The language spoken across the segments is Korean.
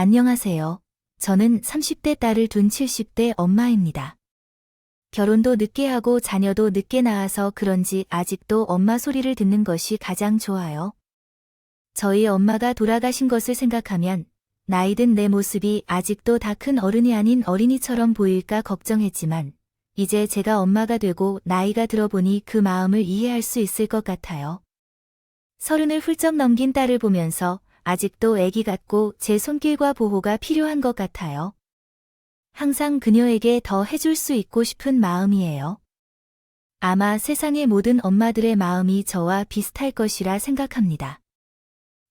안녕하세요. 저는 30대 딸을 둔 70대 엄마입니다. 결혼도 늦게 하고 자녀도 늦게 낳아서 그런지 아직도 엄마 소리를 듣는 것이 가장 좋아요. 저희 엄마가 돌아가신 것을 생각하면 나이든 내 모습이 아직도 다 큰 어른이 아닌 어린이처럼 보일까 걱정했지만 이제 제가 엄마가 되고 나이가 들어보니 그 마음을 이해할 수 있을 것 같아요. 30을 훌쩍 넘긴 딸을 보면서 아직도 아기 같고 제 손길과 보호가 필요한 것 같아요. 항상 그녀에게 더 해줄 수 있고 싶은 마음이에요. 아마 세상의 모든 엄마들의 마음이 저와 비슷할 것이라 생각합니다.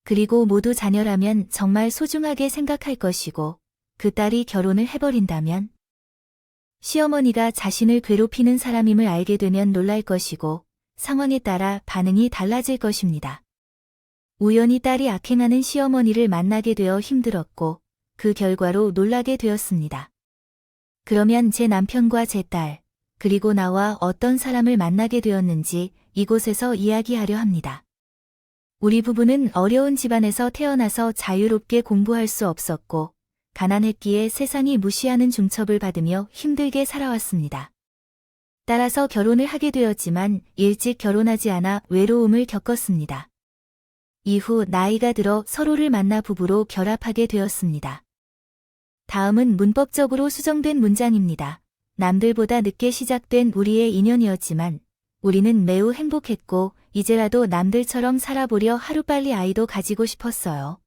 그리고 모두 자녀라면 정말 소중하게 생각할 것이고 그 딸이 결혼을 해버린다면 시어머니가 자신을 괴롭히는 사람임을 알게 되면 놀랄 것이고 상황에 따라 반응이 달라질 것입니다. 우연히 딸이 악행하는 시어머니를 만나게 되어 힘들었고 그 결과로 놀라게 되었습니다. 그러면 제 남편과 제 딸, 그리고 나와 어떤 사람을 만나게 되었는지 이곳에서 이야기하려 합니다. 우리 부부는 어려운 집안에서 태어나서 자유롭게 공부할 수 없었고 가난했기에 세상이 무시하는 중첩을 받으며 힘들게 살아왔습니다. 따라서 결혼을 하게 되었지만 일찍 결혼하지 않아 외로움을 겪었습니다. 이후 나이가 들어 서로를 만나 부부로 결합하게 되었습니다. 다음은 문법적으로 수정된 문장입니다. 남들보다 늦게 시작된 우리의 인연이었지만 우리는 매우 행복했고 이제라도 남들처럼 살아보려 하루빨리 아이도 가지고 싶었어요.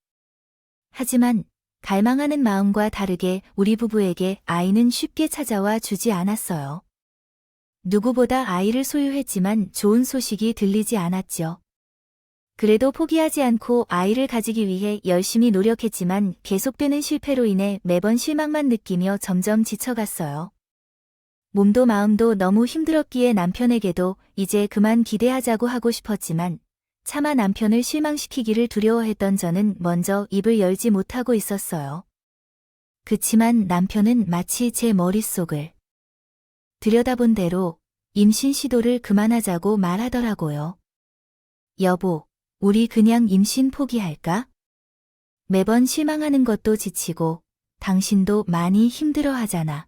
하지만 갈망하는 마음과 다르게 우리 부부에게 아이는 쉽게 찾아와 주지 않았어요. 누구보다 아이를 소유했지만 좋은 소식이 들리지 않았죠. 그래도 포기하지 않고 아이를 가지기 위해 열심히 노력했지만 계속되는 실패로 인해 매번 실망만 느끼며 점점 지쳐갔어요. 몸도 마음도 너무 힘들었기에 남편에게도 이제 그만 기대하자고 하고 싶었지만 차마 남편을 실망시키기를 두려워했던 저는 먼저 입을 열지 못하고 있었어요. 그치만 남편은 마치 제 머릿속을 들여다본 대로 임신 시도를 그만하자고 말하더라고요. 여보, 우리 그냥 임신 포기할까? 매번 실망하는 것도 지치고 당신도 많이 힘들어하잖아.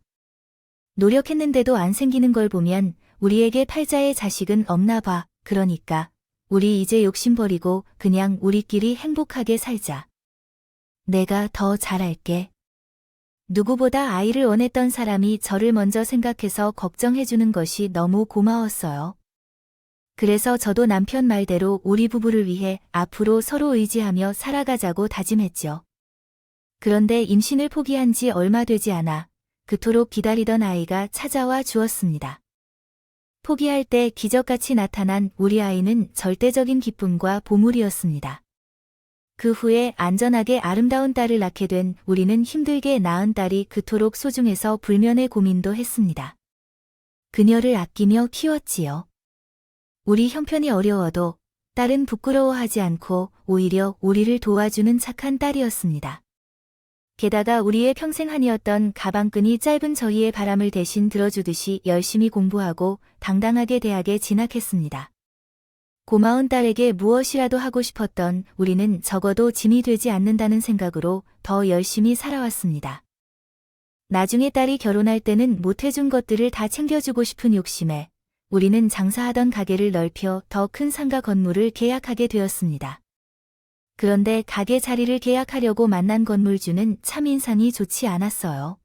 노력했는데도 안 생기는 걸 보면 우리에게 팔자의 자식은 없나 봐. 그러니까 우리 이제 욕심 버리고 그냥 우리끼리 행복하게 살자. 내가 더 잘할게. 누구보다 아이를 원했던 사람이 저를 먼저 생각해서 걱정해주는 것이 너무 고마웠어요. 그래서 저도 남편 말대로 우리 부부를 위해 앞으로 서로 의지하며 살아가자고 다짐했죠. 그런데 임신을 포기한 지 얼마 되지 않아 그토록 기다리던 아이가 찾아와 주었습니다. 포기할 때 기적같이 나타난 우리 아이는 절대적인 기쁨과 보물이었습니다. 그 후에 안전하게 아름다운 딸을 낳게 된 우리는 힘들게 낳은 딸이 그토록 소중해서 불면의 고민도 했습니다. 그녀를 아끼며 키웠지요. 우리 형편이 어려워도 딸은 부끄러워하지 않고 오히려 우리를 도와주는 착한 딸이었습니다. 게다가 우리의 평생 한이었던 가방끈이 짧은 저희의 바람을 대신 들어주듯이 열심히 공부하고 당당하게 대학에 진학했습니다. 고마운 딸에게 무엇이라도 하고 싶었던 우리는 적어도 짐이 되지 않는다는 생각으로 더 열심히 살아왔습니다. 나중에 딸이 결혼할 때는 못해준 것들을 다 챙겨주고 싶은 욕심에 우리는 장사하던 가게를 넓혀 더 큰 상가 건물을 계약하게 되었습니다. 그런데 가게 자리를 계약하려고 만난 건물주는 참 인상이 좋지 않았어요.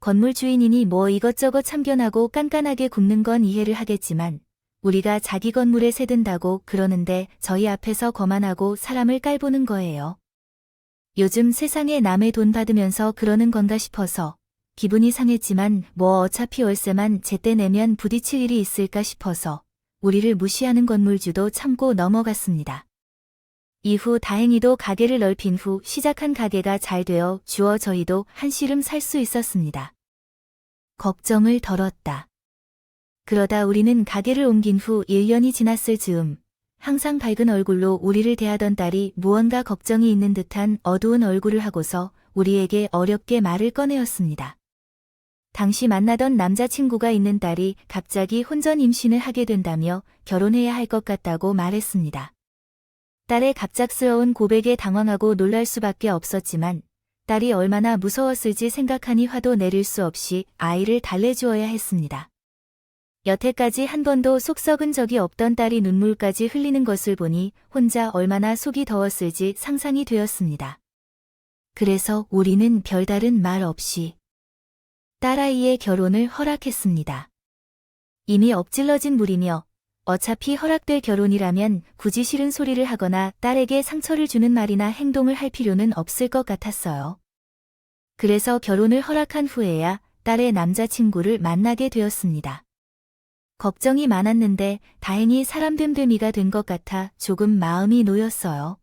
건물 주인이니 뭐 이것저것 참견하고 깐깐하게 굽는 건 이해를 하겠지만 우리가 자기 건물에 새든다고 그러는데 저희 앞에서 거만하고 사람을 깔보는 거예요. 요즘 세상에 남의 돈 받으면서 그러는 건가 싶어서 기분이 상했지만 뭐 어차피 월세만 제때 내면 부딪힐 일이 있을까 싶어서 우리를 무시하는 건물주도 참고 넘어갔습니다. 이후 다행히도 가게를 넓힌 후 시작한 가게가 잘 되어 주어 저희도 한시름 살 수 있었습니다. 걱정을 덜었다. 그러다 우리는 가게를 옮긴 후 1년이 지났을 즈음 항상 밝은 얼굴로 우리를 대하던 딸이 무언가 걱정이 있는 듯한 어두운 얼굴을 하고서 우리에게 어렵게 말을 꺼내었습니다. 당시 만나던 남자친구가 있는 딸이 갑자기 혼전 임신을 하게 된다며 결혼해야 할 것 같다고 말했습니다. 딸의 갑작스러운 고백에 당황하고 놀랄 수밖에 없었지만 딸이 얼마나 무서웠을지 생각하니 화도 내릴 수 없이 아이를 달래주어야 했습니다. 여태까지 한 번도 속 썩은 적이 없던 딸이 눈물까지 흘리는 것을 보니 혼자 얼마나 속이 더웠을지 상상이 되었습니다. 그래서 우리는 별다른 말 없이 딸아이의 결혼을 허락했습니다. 이미 엎질러진 물이며 어차피 허락될 결혼이라면 굳이 싫은 소리를 하거나 딸에게 상처를 주는 말이나 행동을 할 필요는 없을 것 같았어요. 그래서 결혼을 허락한 후에야 딸의 남자친구를 만나게 되었습니다. 걱정이 많았는데 다행히 사람 됨됨이가 된 것 같아 조금 마음이 놓였어요.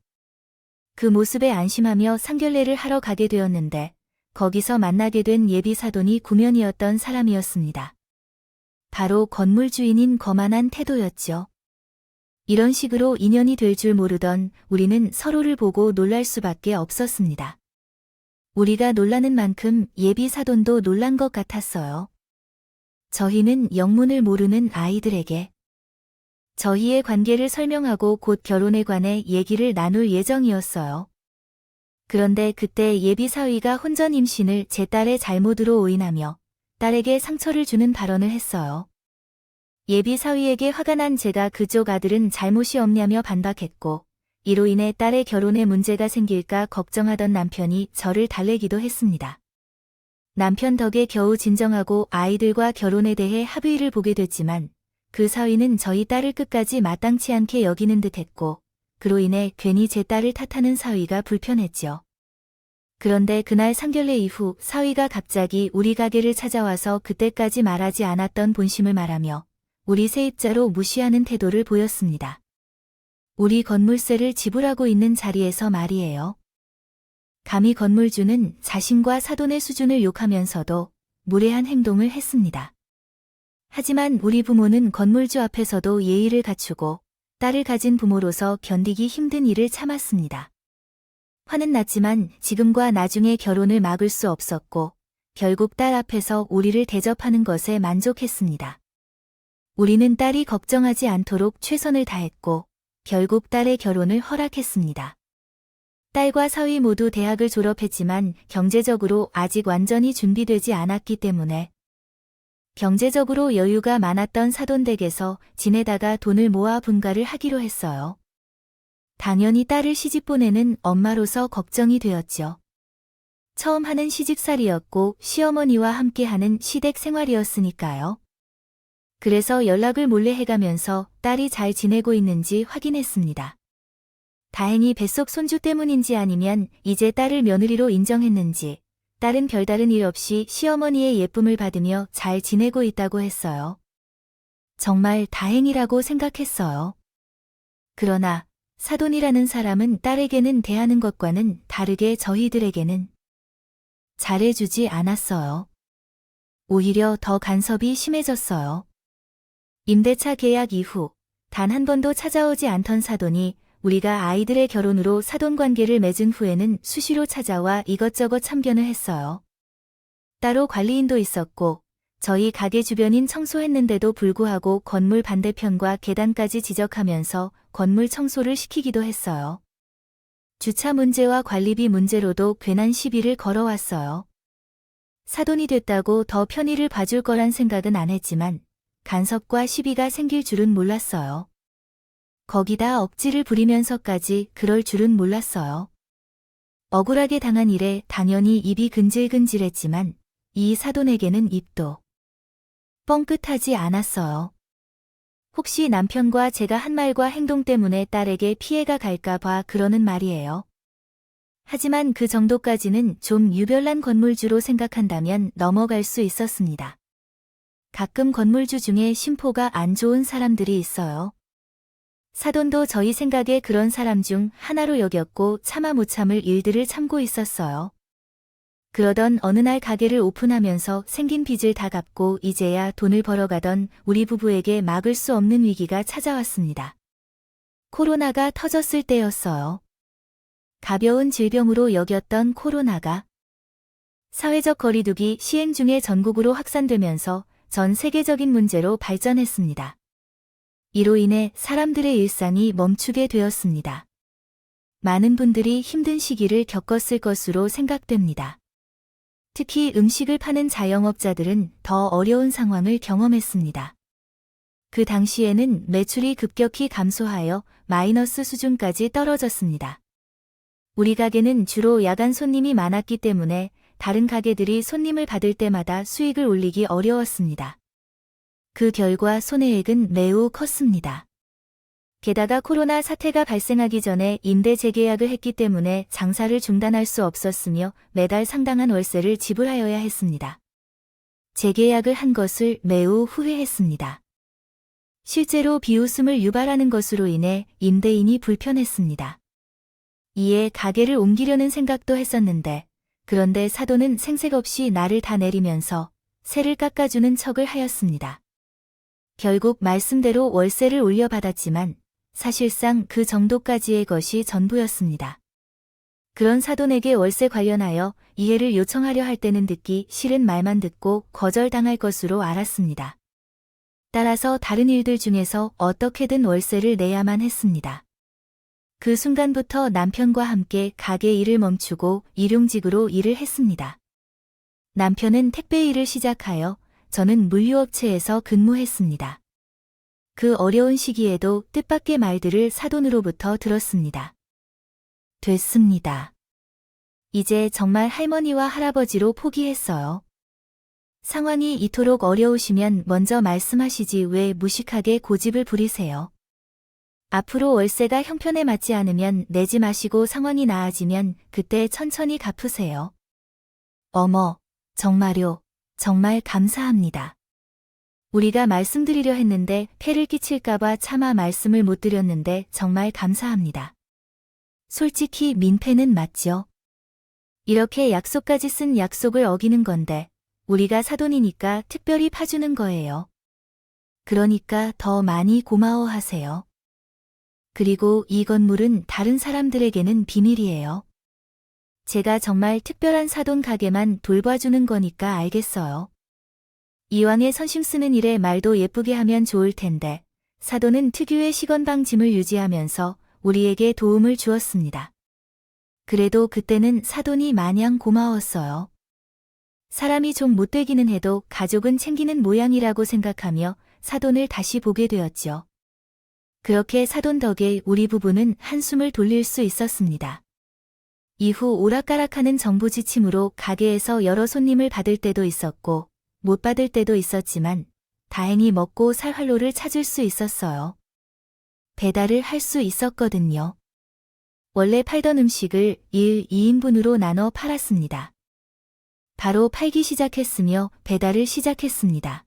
그 모습에 안심하며 상견례를 하러 가게 되었는데 거기서 만나게 된 예비 사돈이 구면이었던 사람이었습니다. 바로 건물 주인인 거만한 태도였죠. 이런 식으로 인연이 될 줄 모르던 우리는 서로를 보고 놀랄 수밖에 없었습니다. 우리가 놀라는 만큼 예비 사돈도 놀란 것 같았어요. 저희는 영문을 모르는 아이들에게 저희의 관계를 설명하고 곧 결혼에 관해 얘기를 나눌 예정이었어요. 그런데 그때 예비 사위가 혼전 임신을 제 딸의 잘못으로 오인하며 딸에게 상처를 주는 발언을 했어요. 예비 사위에게 화가 난 제가 그쪽 아들은 잘못이 없냐며 반박했고 이로 인해 딸의 결혼에 문제가 생길까 걱정하던 남편이 저를 달래기도 했습니다. 남편 덕에 겨우 진정하고 아이들과 결혼에 대해 합의를 보게 됐지만 그 사위는 저희 딸을 끝까지 마땅치 않게 여기는 듯했고 그로 인해 괜히 제 딸을 탓하는 사위가 불편했죠. 그런데 그날 상견례 이후 사위가 갑자기 우리 가게를 찾아와서 그때까지 말하지 않았던 본심을 말하며 우리 세입자로 무시하는 태도를 보였습니다. 우리 건물세를 지불하고 있는 자리에서 말이에요. 감히 건물주는 자신과 사돈의 수준을 욕하면서도 무례한 행동을 했습니다. 하지만 우리 부모는 건물주 앞에서도 예의를 갖추고 딸을 가진 부모로서 견디기 힘든 일을 참았습니다. 화는 났지만 지금과 나중에 결혼을 막을 수 없었고 결국 딸 앞에서 우리를 대접하는 것에 만족했습니다. 우리는 딸이 걱정하지 않도록 최선을 다했고 결국 딸의 결혼을 허락했습니다. 딸과 사위 모두 대학을 졸업했지만 경제적으로 아직 완전히 준비되지 않았기 때문에 경제적으로 여유가 많았던 사돈댁에서 지내다가 돈을 모아 분가를 하기로 했어요. 당연히 딸을 시집 보내는 엄마로서 걱정이 되었죠. 처음 하는 시집살이였고 시어머니와 함께하는 시댁 생활이었으니까요. 그래서 연락을 몰래 해가면서 딸이 잘 지내고 있는지 확인했습니다. 다행히 뱃속 손주 때문인지 아니면 이제 딸을 며느리로 인정했는지 딸은 별다른 일 없이 시어머니의 예쁨을 받으며 잘 지내고 있다고 했어요. 정말 다행이라고 생각했어요. 그러나 사돈이라는 사람은 딸에게는 대하는 것과는 다르게 저희들에게는 잘해주지 않았어요. 오히려 더 간섭이 심해졌어요. 임대차 계약 이후 단 한 번도 찾아오지 않던 사돈이 우리가 아이들의 결혼으로 사돈 관계를 맺은 후에는 수시로 찾아와 이것저것 참견을 했어요. 따로 관리인도 있었고 저희 가게 주변인 청소했는데도 불구하고 건물 반대편과 계단까지 지적하면서 건물 청소를 시키기도 했어요. 주차 문제와 관리비 문제로도 괜한 시비를 걸어왔어요. 사돈이 됐다고 더 편의를 봐줄 거란 생각은 안 했지만 간섭과 시비가 생길 줄은 몰랐어요. 거기다 억지를 부리면서까지 그럴 줄은 몰랐어요. 억울하게 당한 일에 당연히 입이 근질근질했지만 이 사돈에게는 입도 뻥끗하지 않았어요. 혹시 남편과 제가 한 말과 행동 때문에 딸에게 피해가 갈까 봐 그러는 말이에요. 하지만 그 정도까지는 좀 유별난 건물주로 생각한다면 넘어갈 수 있었습니다. 가끔 건물주 중에 심포가 안 좋은 사람들이 있어요. 사돈도 저희 생각에 그런 사람 중 하나로 여겼고 차마 못 참을 일들을 참고 있었어요. 그러던 어느 날 가게를 오픈하면서 생긴 빚을 다 갚고 이제야 돈을 벌어가던 우리 부부에게 막을 수 없는 위기가 찾아왔습니다. 코로나가 터졌을 때였어요. 가벼운 질병으로 여겼던 코로나가 사회적 거리두기 시행 중에 전국으로 확산되면서 전 세계적인 문제로 발전했습니다. 이로 인해 사람들의 일상이 멈추게 되었습니다. 많은 분들이 힘든 시기를 겪었을 것으로 생각됩니다. 특히 음식을 파는 자영업자들은 더 어려운 상황을 경험했습니다. 그 당시에는 매출이 급격히 감소하여 마이너스 수준까지 떨어졌습니다. 우리 가게는 주로 야간 손님이 많았기 때문에 다른 가게들이 손님을 받을 때마다 수익을 올리기 어려웠습니다. 그 결과 손해액은 매우 컸습니다. 게다가 코로나 사태가 발생하기 전에 임대 재계약을 했기 때문에 장사를 중단할 수 없었으며 매달 상당한 월세를 지불하여야 했습니다. 재계약을 한 것을 매우 후회했습니다. 실제로 비웃음을 유발하는 것으로 인해 임대인이 불편했습니다. 이에 가게를 옮기려는 생각도 했었는데, 그런데 사돈은 생색 없이 나를 다 내리면서 세를 깎아주는 척을 하였습니다. 결국 말씀대로 월세를 올려받았지만 사실상 그 정도까지의 것이 전부였습니다. 그런 사돈에게 월세 관련하여 이해를 요청하려 할 때는 듣기 싫은 말만 듣고 거절당할 것으로 알았습니다. 따라서 다른 일들 중에서 어떻게든 월세를 내야만 했습니다. 그 순간부터 남편과 함께 가게 일을 멈추고 일용직으로 일을 했습니다. 남편은 택배 일을 시작하여 저는 물류업체에서 근무했습니다. 그 어려운 시기에도 뜻밖의 말들을 사돈으로부터 들었습니다. 됐습니다. 이제 정말 할머니와 할아버지로 포기했어요. 상황이 이토록 어려우시면 먼저 말씀하시지 왜 무식하게 고집을 부리세요. 앞으로 월세가 형편에 맞지 않으면 내지 마시고 상황이 나아지면 그때 천천히 갚으세요. 어머, 정말요. 정말 감사합니다. 우리가 말씀드리려 했는데 폐를 끼칠까봐 차마 말씀을 못 드렸는데 정말 감사합니다. 솔직히 민폐는 맞죠? 이렇게 약속까지 쓴 약속을 어기는 건데 우리가 사돈이니까 특별히 파주는 거예요. 그러니까 더 많이 고마워하세요. 그리고 이 건물은 다른 사람들에게는 비밀이에요. 제가 정말 특별한 사돈 가게만 돌봐주는 거니까 알겠어요. 이왕에 선심 쓰는 일에 말도 예쁘게 하면 좋을 텐데 사돈은 특유의 시건방짐을 유지하면서 우리에게 도움을 주었습니다. 그래도 그때는 사돈이 마냥 고마웠어요. 사람이 좀 못되기는 해도 가족은 챙기는 모양이라고 생각하며 사돈을 다시 보게 되었죠. 그렇게 사돈 덕에 우리 부부는 한숨을 돌릴 수 있었습니다. 이후 오락가락하는 정부 지침으로 가게에서 여러 손님을 받을 때도 있었고 못 받을 때도 있었지만 다행히 먹고 살 활로를 찾을 수 있었어요. 배달을 할 수 있었거든요. 원래 팔던 음식을 1, 2인분으로 나눠 팔았습니다. 바로 팔기 시작했으며 배달을 시작했습니다.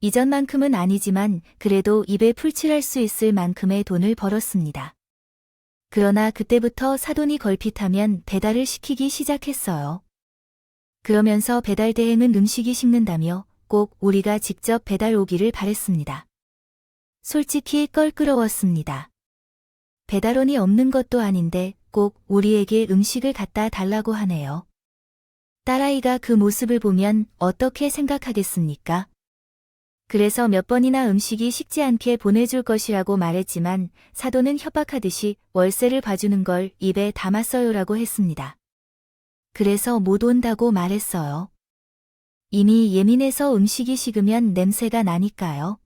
이전만큼은 아니지만 그래도 입에 풀칠할 수 있을 만큼의 돈을 벌었습니다. 그러나 그때부터 사돈이 걸핏하면 배달을 시키기 시작했어요. 그러면서 배달 대행은 음식이 식는다며 꼭 우리가 직접 배달 오기를 바랬습니다. 솔직히 껄끄러웠습니다. 배달원이 없는 것도 아닌데 꼭 우리에게 음식을 갖다 달라고 하네요. 딸아이가 그 모습을 보면 어떻게 생각하겠습니까? 그래서 몇 번이나 음식이 식지 않게 보내줄 것이라고 말했지만 사돈은 협박하듯이 월세를 봐주는 걸 입에 담았어요라고 했습니다. 그래서 못 온다고 말했어요. 이미 예민해서 음식이 식으면 냄새가 나니까요.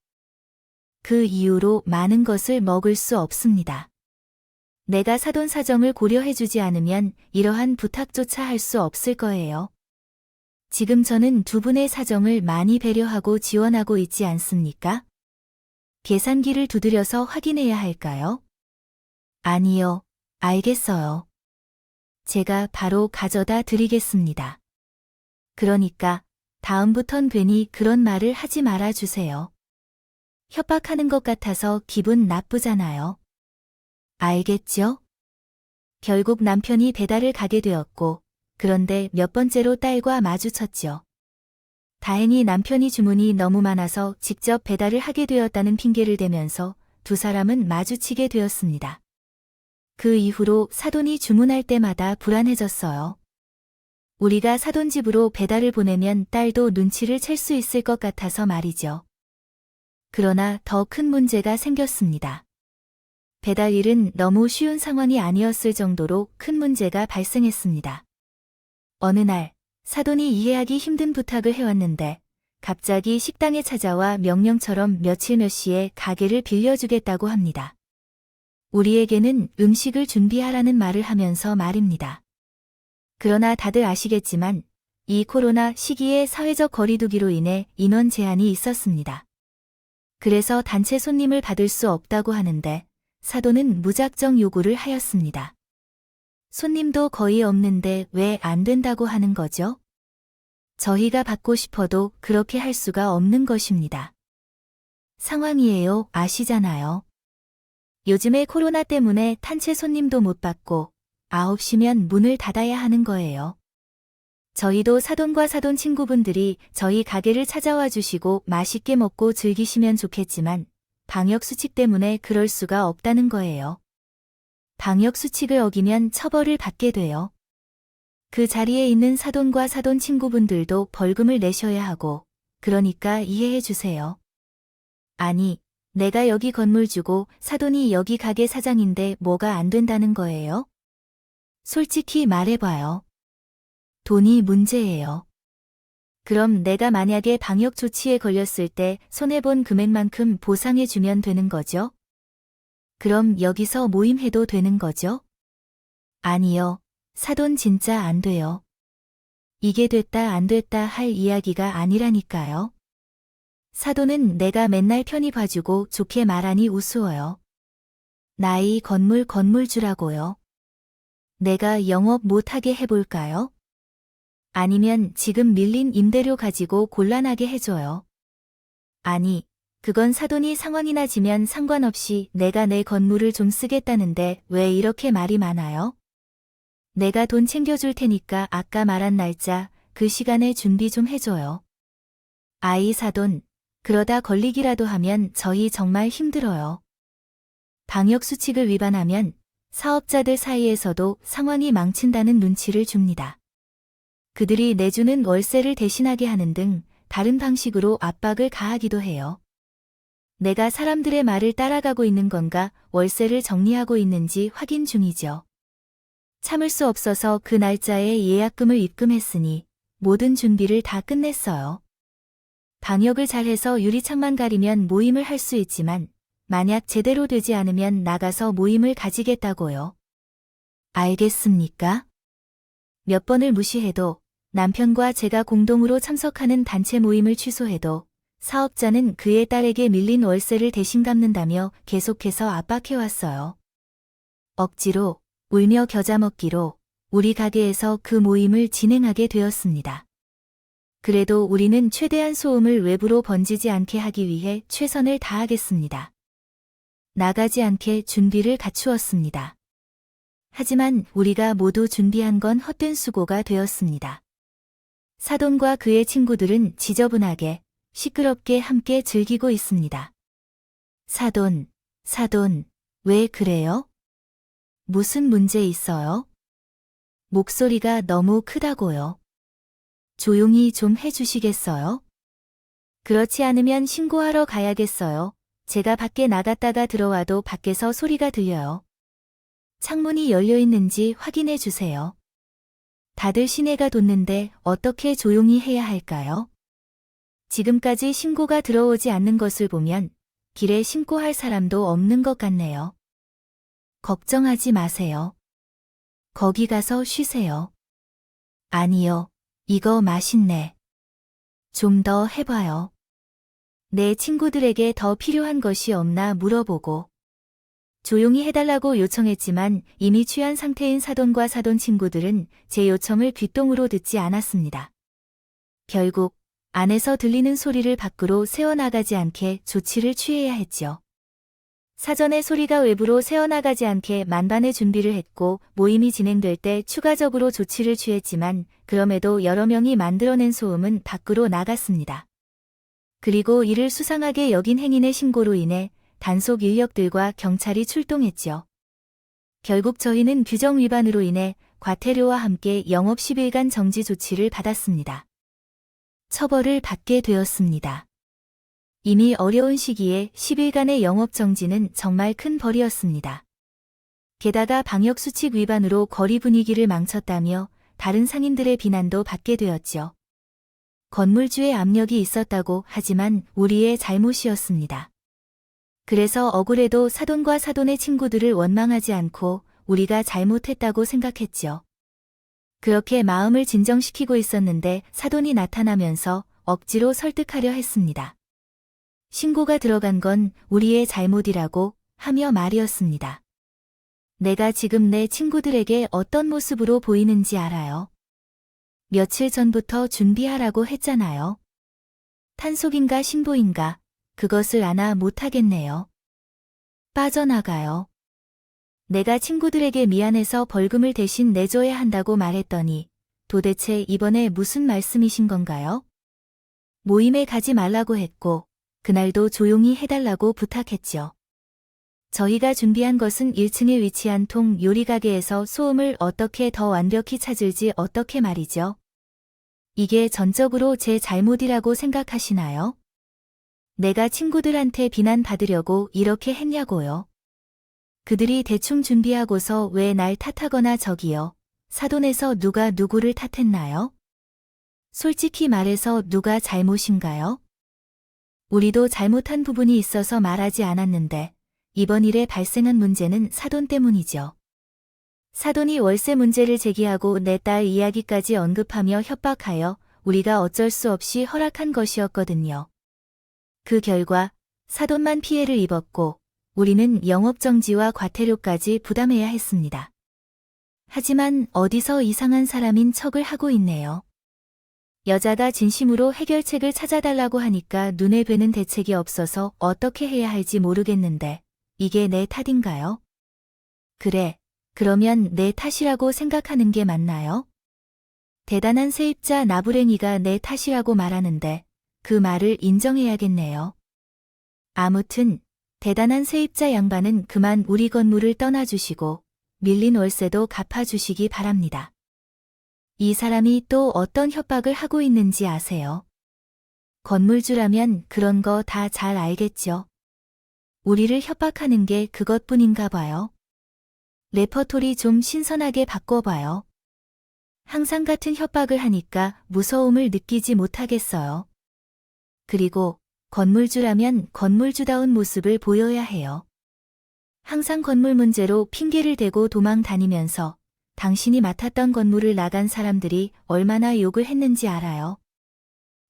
그 이후로 많은 것을 먹을 수 없습니다. 내가 사돈 사정을 고려해주지 않으면 이러한 부탁조차 할 수 없을 거예요. 지금 저는 두 분의 사정을 많이 배려하고 지원하고 있지 않습니까? 계산기를 두드려서 확인해야 할까요? 아니요, 알겠어요. 제가 바로 가져다 드리겠습니다. 그러니까 다음부턴 괜히 그런 말을 하지 말아 주세요. 협박하는 것 같아서 기분 나쁘잖아요. 알겠죠? 결국 남편이 배달을 가게 되었고 그런데 몇 번째로 딸과 마주쳤죠. 다행히 남편이 주문이 너무 많아서 직접 배달을 하게 되었다는 핑계를 대면서 두 사람은 마주치게 되었습니다. 그 이후로 사돈이 주문할 때마다 불안해졌어요. 우리가 사돈 집으로 배달을 보내면 딸도 눈치를 챌 수 있을 것 같아서 말이죠. 그러나 더 큰 문제가 생겼습니다. 배달 일은 너무 쉬운 상황이 아니었을 정도로 큰 문제가 발생했습니다. 어느 날 사돈이 이해하기 힘든 부탁을 해왔는데 갑자기 식당에 찾아와 명령처럼 며칠 몇 시에 가게를 빌려주겠다고 합니다. 우리에게는 음식을 준비하라는 말을 하면서 말입니다. 그러나 다들 아시겠지만 이 코로나 시기에 사회적 거리두기로 인해 인원 제한이 있었습니다. 그래서 단체 손님을 받을 수 없다고 하는데 사돈은 무작정 요구를 하였습니다. 손님도 거의 없는데 왜 안 된다고 하는 거죠? 저희가 받고 싶어도 그렇게 할 수가 없는 것입니다. 상황이에요. 아시잖아요. 요즘에 코로나 때문에 단체 손님도 못 받고 9시면 문을 닫아야 하는 거예요. 저희도 사돈과 사돈 친구분들이 저희 가게를 찾아와 주시고 맛있게 먹고 즐기시면 좋겠지만 방역수칙 때문에 그럴 수가 없다는 거예요. 방역수칙을 어기면 처벌을 받게 돼요. 그 자리에 있는 사돈과 사돈 친구분들도 벌금을 내셔야 하고, 그러니까 이해해 주세요. 아니, 내가 여기 건물 주고 사돈이 여기 가게 사장인데 뭐가 안 된다는 거예요? 솔직히 말해봐요. 돈이 문제예요. 그럼 내가 만약에 방역 조치에 걸렸을 때 손해본 금액만큼 보상해 주면 되는 거죠? 그럼 여기서 모임해도 되는 거죠? 아니요. 사돈 진짜 안 돼요. 이게 됐다 안 됐다 할 이야기가 아니라니까요. 사돈은 내가 맨날 편히 봐주고 좋게 말하니 우스워요. 나이 건물주라고요. 내가 영업 못하게 해볼까요? 아니면 지금 밀린 임대료 가지고 곤란하게 해줘요. 아니, 그건 사돈이 상황이 나지면 상관없이 내가 내 건물을 좀 쓰겠다는데 왜 이렇게 말이 많아요? 내가 돈 챙겨줄 테니까 아까 말한 날짜, 그 시간에 준비 좀 해줘요. 아이 사돈, 그러다 걸리기라도 하면 저희 정말 힘들어요. 방역수칙을 위반하면 사업자들 사이에서도 상황이 망친다는 눈치를 줍니다. 그들이 내주는 월세를 대신하게 하는 등 다른 방식으로 압박을 가하기도 해요. 내가 사람들의 말을 따라가고 있는 건가, 월세를 정리하고 있는지 확인 중이죠. 참을 수 없어서 그 날짜에 예약금을 입금했으니 모든 준비를 다 끝냈어요. 방역을 잘해서 유리창만 가리면 모임을 할 수 있지만 만약 제대로 되지 않으면 나가서 모임을 가지겠다고요. 알겠습니까? 몇 번을 무시해도 남편과 제가 공동으로 참석하는 단체 모임을 취소해도 사업자는 그의 딸에게 밀린 월세를 대신 갚는다며 계속해서 압박해왔어요. 억지로 울며 겨자 먹기로 우리 가게에서 그 모임을 진행하게 되었습니다. 그래도 우리는 최대한 소음을 외부로 번지지 않게 하기 위해 최선을 다하겠습니다. 나가지 않게 준비를 갖추었습니다. 하지만 우리가 모두 준비한 건 헛된 수고가 되었습니다. 사돈과 그의 친구들은 지저분하게, 시끄럽게 함께 즐기고 있습니다. 사돈, 왜 그래요? 무슨 문제 있어요? 목소리가 너무 크다고요. 조용히 좀 해주시겠어요? 그렇지 않으면 신고하러 가야겠어요. 제가 밖에 나갔다가 들어와도 밖에서 소리가 들려요. 창문이 열려 있는지 확인해 주세요. 다들 시내가 돋는데 어떻게 조용히 해야 할까요? 지금까지 신고가 들어오지 않는 것을 보면 길에 신고할 사람도 없는 것 같네요. 걱정하지 마세요. 거기 가서 쉬세요. 아니요, 이거 맛있네. 좀 더 해봐요. 내 친구들에게 더 필요한 것이 없나 물어보고. 조용히 해달라고 요청했지만 이미 취한 상태인 사돈과 사돈 친구들은 제 요청을 귓등으로 듣지 않았습니다. 결국 안에서 들리는 소리를 밖으로 새어나가지 않게 조치를 취해야 했죠. 사전에 소리가 외부로 새어나가지 않게 만반의 준비를 했고 모임이 진행될 때 추가적으로 조치를 취했지만 그럼에도 여러 명이 만들어낸 소음은 밖으로 나갔습니다. 그리고 이를 수상하게 여긴 행인의 신고로 인해 단속 인력들과 경찰이 출동했죠. 결국 저희는 규정 위반으로 인해 과태료와 함께 영업 10일간 정지 조치를 받았습니다. 처벌을 받게 되었습니다. 이미 어려운 시기에 10일간의 영업정지는 정말 큰 벌이었습니다. 게다가 방역수칙 위반으로 거리 분위기를 망쳤다며 다른 상인들의 비난도 받게 되었죠. 건물주의 압력이 있었다고 하지만 우리의 잘못이었습니다. 그래서 억울해도 사돈과 사돈의 친구들을 원망하지 않고 우리가 잘못했다고 생각했죠. 그렇게 마음을 진정시키고 있었는데 사돈이 나타나면서 억지로 설득하려 했습니다. 신고가 들어간 건 우리의 잘못이라고 하며 말이었습니다. 내가 지금 내 친구들에게 어떤 모습으로 보이는지 알아요. 며칠 전부터 준비하라고 했잖아요. 탄속인가 신고인가 그것을 아나 못하겠네요. 빠져나가요. 내가 친구들에게 미안해서 벌금을 대신 내줘야 한다고 말했더니 도대체 이번에 무슨 말씀이신 건가요? 모임에 가지 말라고 했고 그날도 조용히 해달라고 부탁했죠. 저희가 준비한 것은 1층에 위치한 통 요리가게에서 소음을 어떻게 더 완벽히 찾을지 어떻게 말이죠. 이게 전적으로 제 잘못이라고 생각하시나요? 내가 친구들한테 비난받으려고 이렇게 했냐고요. 그들이 대충 준비하고서 왜 날 탓하거나 저기요. 사돈에서 누가 누구를 탓했나요? 솔직히 말해서 누가 잘못인가요? 우리도 잘못한 부분이 있어서 말하지 않았는데 이번 일에 발생한 문제는 사돈 때문이죠. 사돈이 월세 문제를 제기하고 내 딸 이야기까지 언급하며 협박하여 우리가 어쩔 수 없이 허락한 것이었거든요. 그 결과 사돈만 피해를 입었고 우리는 영업정지와 과태료까지 부담해야 했습니다. 하지만 어디서 이상한 사람인 척을 하고 있네요. 여자가 진심으로 해결책을 찾아달라고 하니까 눈에 뵈는 대책이 없어서 어떻게 해야 할지 모르겠는데 이게 내 탓인가요? 그래, 그러면 내 탓이라고 생각하는 게 맞나요? 대단한 세입자 나부랭이가 내 탓이라고 말하는데 그 말을 인정해야겠네요. 아무튼 대단한 세입자 양반은 그만 우리 건물을 떠나주시고 밀린 월세도 갚아주시기 바랍니다. 이 사람이 또 어떤 협박을 하고 있는지 아세요? 건물주라면 그런 거 다 잘 알겠죠. 우리를 협박하는 게 그것뿐인가 봐요. 레퍼토리 좀 신선하게 바꿔봐요. 항상 같은 협박을 하니까 무서움을 느끼지 못하겠어요. 그리고 건물주라면 건물주다운 모습을 보여야 해요. 항상 건물 문제로 핑계를 대고 도망 다니면서 당신이 맡았던 건물을 나간 사람들이 얼마나 욕을 했는지 알아요?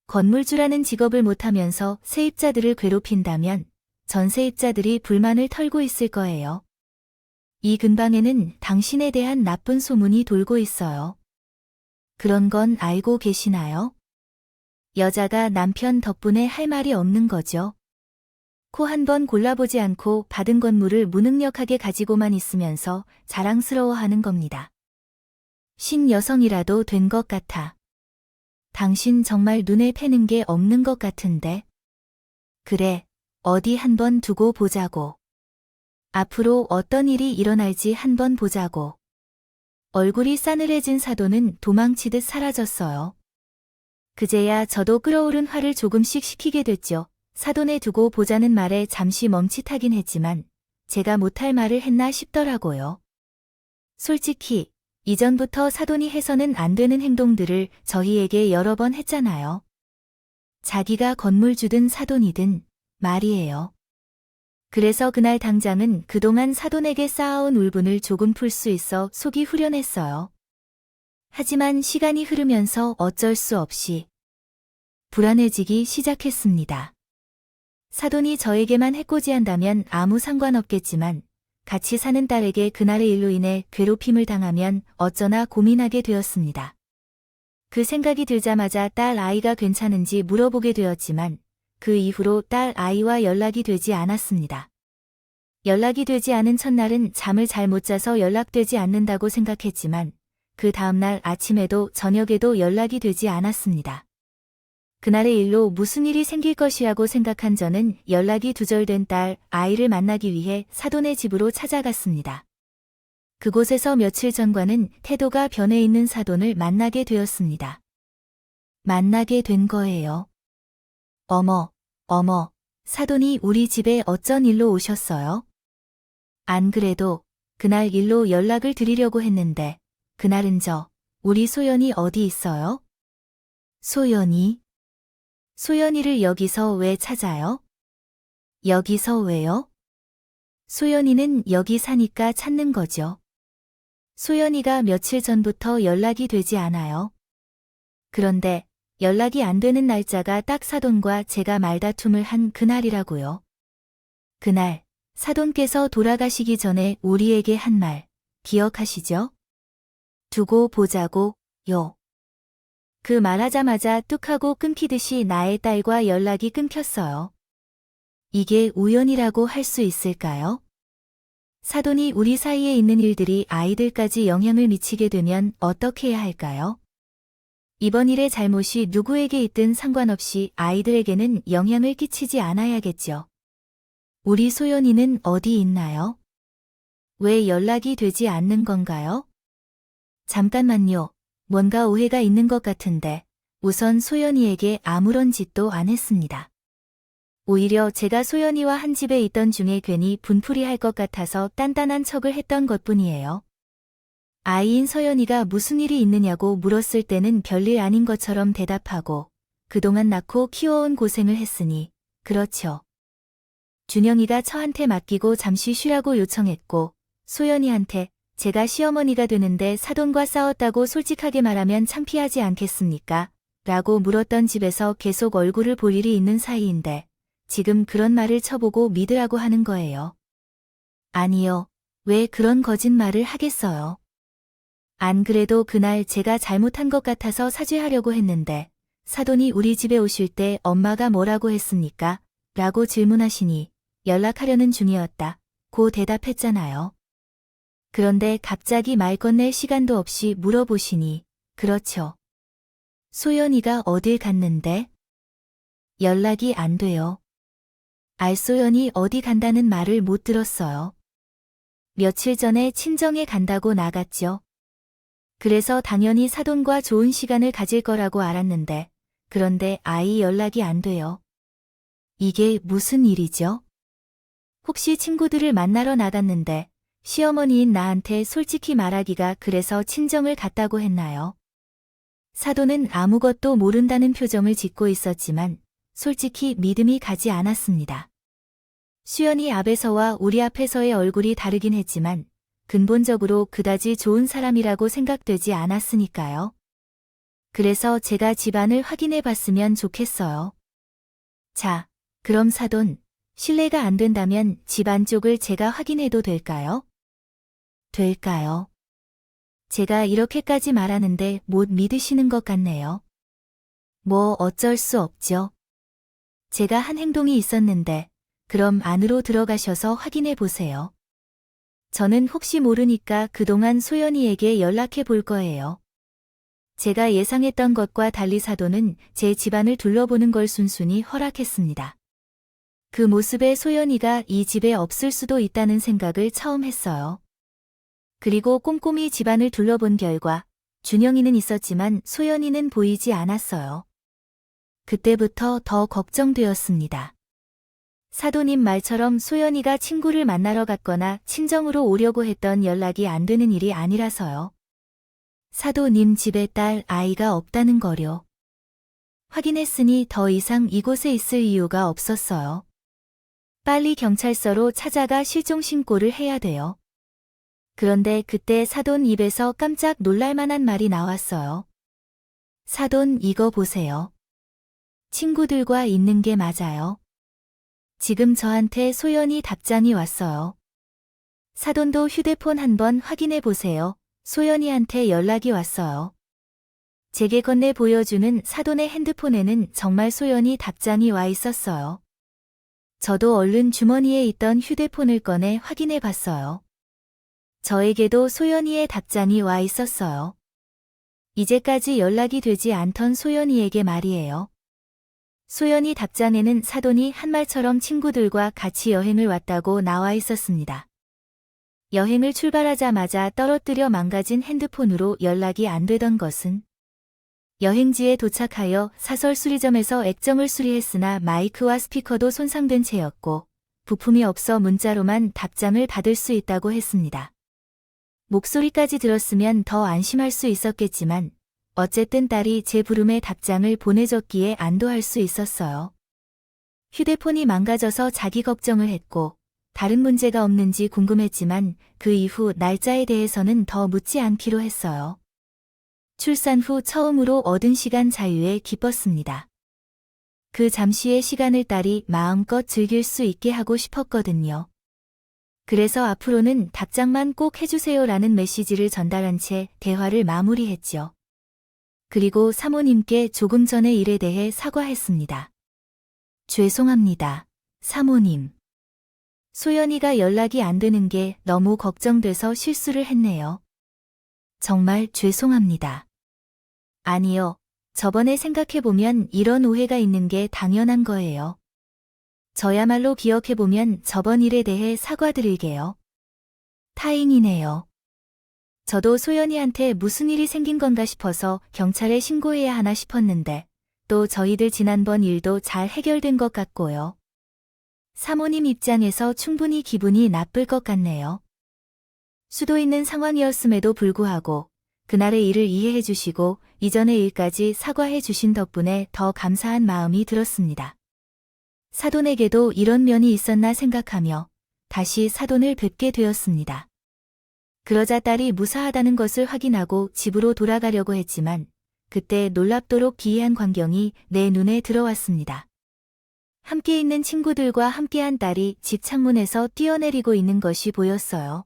건물주라는 직업을 못하면서 세입자들을 괴롭힌다면 전 세입자들이 불만을 털고 있을 거예요. 이 근방에는 당신에 대한 나쁜 소문이 돌고 있어요. 그런 건 알고 계시나요? 여자가 남편 덕분에 할 말이 없는 거죠. 코 한 번 골라보지 않고 받은 건물을 무능력하게 가지고만 있으면서 자랑스러워하는 겁니다. 신여성이라도 된 것 같아. 당신 정말 눈에 뵈는 게 없는 것 같은데. 그래, 어디 한번 두고 보자고. 앞으로 어떤 일이 일어날지 한번 보자고. 얼굴이 싸늘해진 사돈은 도망치듯 사라졌어요. 그제야 저도 끓어오른 화를 조금씩 식히게 됐죠. 사돈에 두고 보자는 말에 잠시 멈칫하긴 했지만 제가 못할 말을 했나 싶더라고요. 솔직히 이전부터 사돈이 해서는 안 되는 행동들을 저희에게 여러 번 했잖아요. 자기가 건물주든 사돈이든 말이에요. 그래서 그날 당장은 그동안 사돈에게 쌓아온 울분을 조금 풀 수 있어 속이 후련했어요. 하지만 시간이 흐르면서 어쩔 수 없이 불안해지기 시작했습니다. 사돈이 저에게만 해코지한다면 아무 상관없겠지만 같이 사는 딸에게 그날의 일로 인해 괴롭힘을 당하면 어쩌나 고민하게 되었습니다. 그 생각이 들자마자 딸 아이가 괜찮은지 물어보게 되었지만 그 이후로 딸 아이와 연락이 되지 않았습니다. 연락이 되지 않은 첫날은 잠을 잘 못 자서 연락되지 않는다고 생각했지만 그 다음날 아침에도 저녁에도 연락이 되지 않았습니다. 그날의 일로 무슨 일이 생길 것이라고 생각한 저는 연락이 두절된 딸 아이를 만나기 위해 사돈의 집으로 찾아갔습니다. 그곳에서 며칠 전과는 태도가 변해 있는 사돈을 만나게 되었습니다. 만나게 된 거예요. 어머, 사돈이 우리 집에 어쩐 일로 오셨어요? 안 그래도 그날 일로 연락을 드리려고 했는데 그날은 우리 소연이 어디 있어요? 소연이? 소연이를 여기서 왜 찾아요? 여기서 왜요? 소연이는 여기 사니까 찾는 거죠. 소연이가 며칠 전부터 연락이 되지 않아요. 그런데 연락이 안 되는 날짜가 딱 사돈과 제가 말다툼을 한 그날이라고요. 그날 사돈께서 돌아가시기 전에 우리에게 한 말 기억하시죠? 두고 보자고 요. 그 말하자마자 뚝 하고 끊기듯이 나의 딸과 연락이 끊겼어요. 이게 우연이라고 할 수 있을까요? 사돈이 우리 사이에 있는 일들이 아이들까지 영향을 미치게 되면 어떻게 해야 할까요? 이번 일의 잘못이 누구에게 있든 상관없이 아이들에게는 영향을 끼치지 않아야겠죠. 우리 소연이는 어디 있나요? 왜 연락이 되지 않는 건가요? 잠깐만요. 뭔가 오해가 있는 것 같은데 우선 소연이에게 아무런 짓도 안 했습니다. 오히려 제가 소연이와 한 집에 있던 중에 괜히 분풀이할 것 같아서 단단한 척을 했던 것뿐이에요. 아이인 서연이가 무슨 일이 있느냐고 물었을 때는 별일 아닌 것처럼 대답하고 그동안 낳고 키워온 고생을 했으니 그렇죠. 준영이가 처한테 맡기고 잠시 쉬라고 요청했고 소연이한테 제가 시어머니가 되는데 사돈과 싸웠다고 솔직하게 말하면 창피하지 않겠습니까? 라고 물었던 집에서 계속 얼굴을 볼 일이 있는 사이인데 지금 그런 말을 쳐보고 믿으라고 하는 거예요. 아니요. 왜 그런 거짓말을 하겠어요? 안 그래도 그날 제가 잘못한 것 같아서 사죄하려고 했는데 사돈이 우리 집에 오실 때 엄마가 뭐라고 했습니까? 라고 질문하시니 연락하려는 중이었다. 고 대답했잖아요. 그런데 갑자기 말 건넬 시간도 없이 물어보시니 그렇죠. 소연이가 어딜 갔는데? 연락이 안 돼요. 알소연이 어디 간다는 말을 못 들었어요. 며칠 전에 친정에 간다고 나갔죠. 그래서 당연히 사돈과 좋은 시간을 가질 거라고 알았는데 그런데 아이 연락이 안 돼요. 이게 무슨 일이죠? 혹시 친구들을 만나러 나갔는데 시어머니인 나한테 솔직히 말하기가 그래서 친정을 갔다고 했나요? 사돈은 아무것도 모른다는 표정을 짓고 있었지만 솔직히 믿음이 가지 않았습니다. 수연이 앞에서와 우리 앞에서의 얼굴이 다르긴 했지만 근본적으로 그다지 좋은 사람이라고 생각되지 않았으니까요. 그래서 제가 집안을 확인해 봤으면 좋겠어요. 자, 그럼 사돈, 신뢰가 안 된다면 집안 쪽을 제가 확인해도 될까요? 될까요? 제가 이렇게까지 말하는데 못 믿으시는 것 같네요. 뭐 어쩔 수 없죠. 제가 한 행동이 있었는데 그럼 안으로 들어가셔서 확인해 보세요. 저는 혹시 모르니까 그동안 소연이에게 연락해 볼 거예요. 제가 예상했던 것과 달리 사돈은 제 집안을 둘러보는 걸 순순히 허락했습니다. 그 모습에 소연이가 이 집에 없을 수도 있다는 생각을 처음 했어요. 그리고 꼼꼼히 집안을 둘러본 결과 준영이는 있었지만 소연이는 보이지 않았어요. 그때부터 더 걱정되었습니다. 사도님 말처럼 소연이가 친구를 만나러 갔거나 친정으로 오려고 했던 연락이 안 되는 일이 아니라서요. 사도님 집에 딸 아이가 없다는 거요. 확인했으니 더 이상 이곳에 있을 이유가 없었어요. 빨리 경찰서로 찾아가 실종 신고를 해야 돼요. 그런데 그때 사돈 입에서 깜짝 놀랄만한 말이 나왔어요. 사돈 이거 보세요. 친구들과 있는 게 맞아요. 지금 저한테 소연이 답장이 왔어요. 사돈도 휴대폰 한번 확인해 보세요. 소연이한테 연락이 왔어요. 제게 건네 보여주는 사돈의 핸드폰에는 정말 소연이 답장이 와 있었어요. 저도 얼른 주머니에 있던 휴대폰을 꺼내 확인해 봤어요. 저에게도 소연이의 답장이 와 있었어요. 이제까지 연락이 되지 않던 소연이에게 말이에요. 소연이 답장에는 사돈이 한 말처럼 친구들과 같이 여행을 왔다고 나와 있었습니다. 여행을 출발하자마자 떨어뜨려 망가진 핸드폰으로 연락이 안 되던 것은 여행지에 도착하여 사설 수리점에서 액정을 수리했으나 마이크와 스피커도 손상된 채였고 부품이 없어 문자로만 답장을 받을 수 있다고 했습니다. 목소리까지 들었으면 더 안심할 수 있었겠지만 어쨌든 딸이 제 부름에 답장을 보내줬기에 안도할 수 있었어요. 휴대폰이 망가져서 자기 걱정을 했고 다른 문제가 없는지 궁금했지만 그 이후 날짜에 대해서는 더 묻지 않기로 했어요. 출산 후 처음으로 얻은 시간 자유에 기뻤습니다. 그 잠시의 시간을 딸이 마음껏 즐길 수 있게 하고 싶었거든요. 그래서 앞으로는 답장만 꼭 해주세요라는 메시지를 전달한 채 대화를 마무리했죠. 그리고 사모님께 조금 전의 일에 대해 사과했습니다. 죄송합니다, 사모님. 소연이가 연락이 안 되는 게 너무 걱정돼서 실수를 했네요. 정말 죄송합니다. 아니요, 저번에 생각해보면 이런 오해가 있는 게 당연한 거예요. 저야말로 기억해보면 저번 일에 대해 사과드릴게요. 다행이네요. 저도 소연이한테 무슨 일이 생긴 건가 싶어서 경찰에 신고해야 하나 싶었는데 또 저희들 지난번 일도 잘 해결된 것 같고요. 사모님 입장에서 충분히 기분이 나쁠 것 같네요. 수도 있는 상황이었음에도 불구하고 그날의 일을 이해해 주시고 이전의 일까지 사과해 주신 덕분에 더 감사한 마음이 들었습니다. 사돈에게도 이런 면이 있었나 생각하며 다시 사돈을 뵙게 되었습니다. 그러자 딸이 무사하다는 것을 확인하고 집으로 돌아가려고 했지만 그때 놀랍도록 기이한 광경이 내 눈에 들어왔습니다. 함께 있는 친구들과 함께한 딸이 집 창문에서 뛰어내리고 있는 것이 보였어요.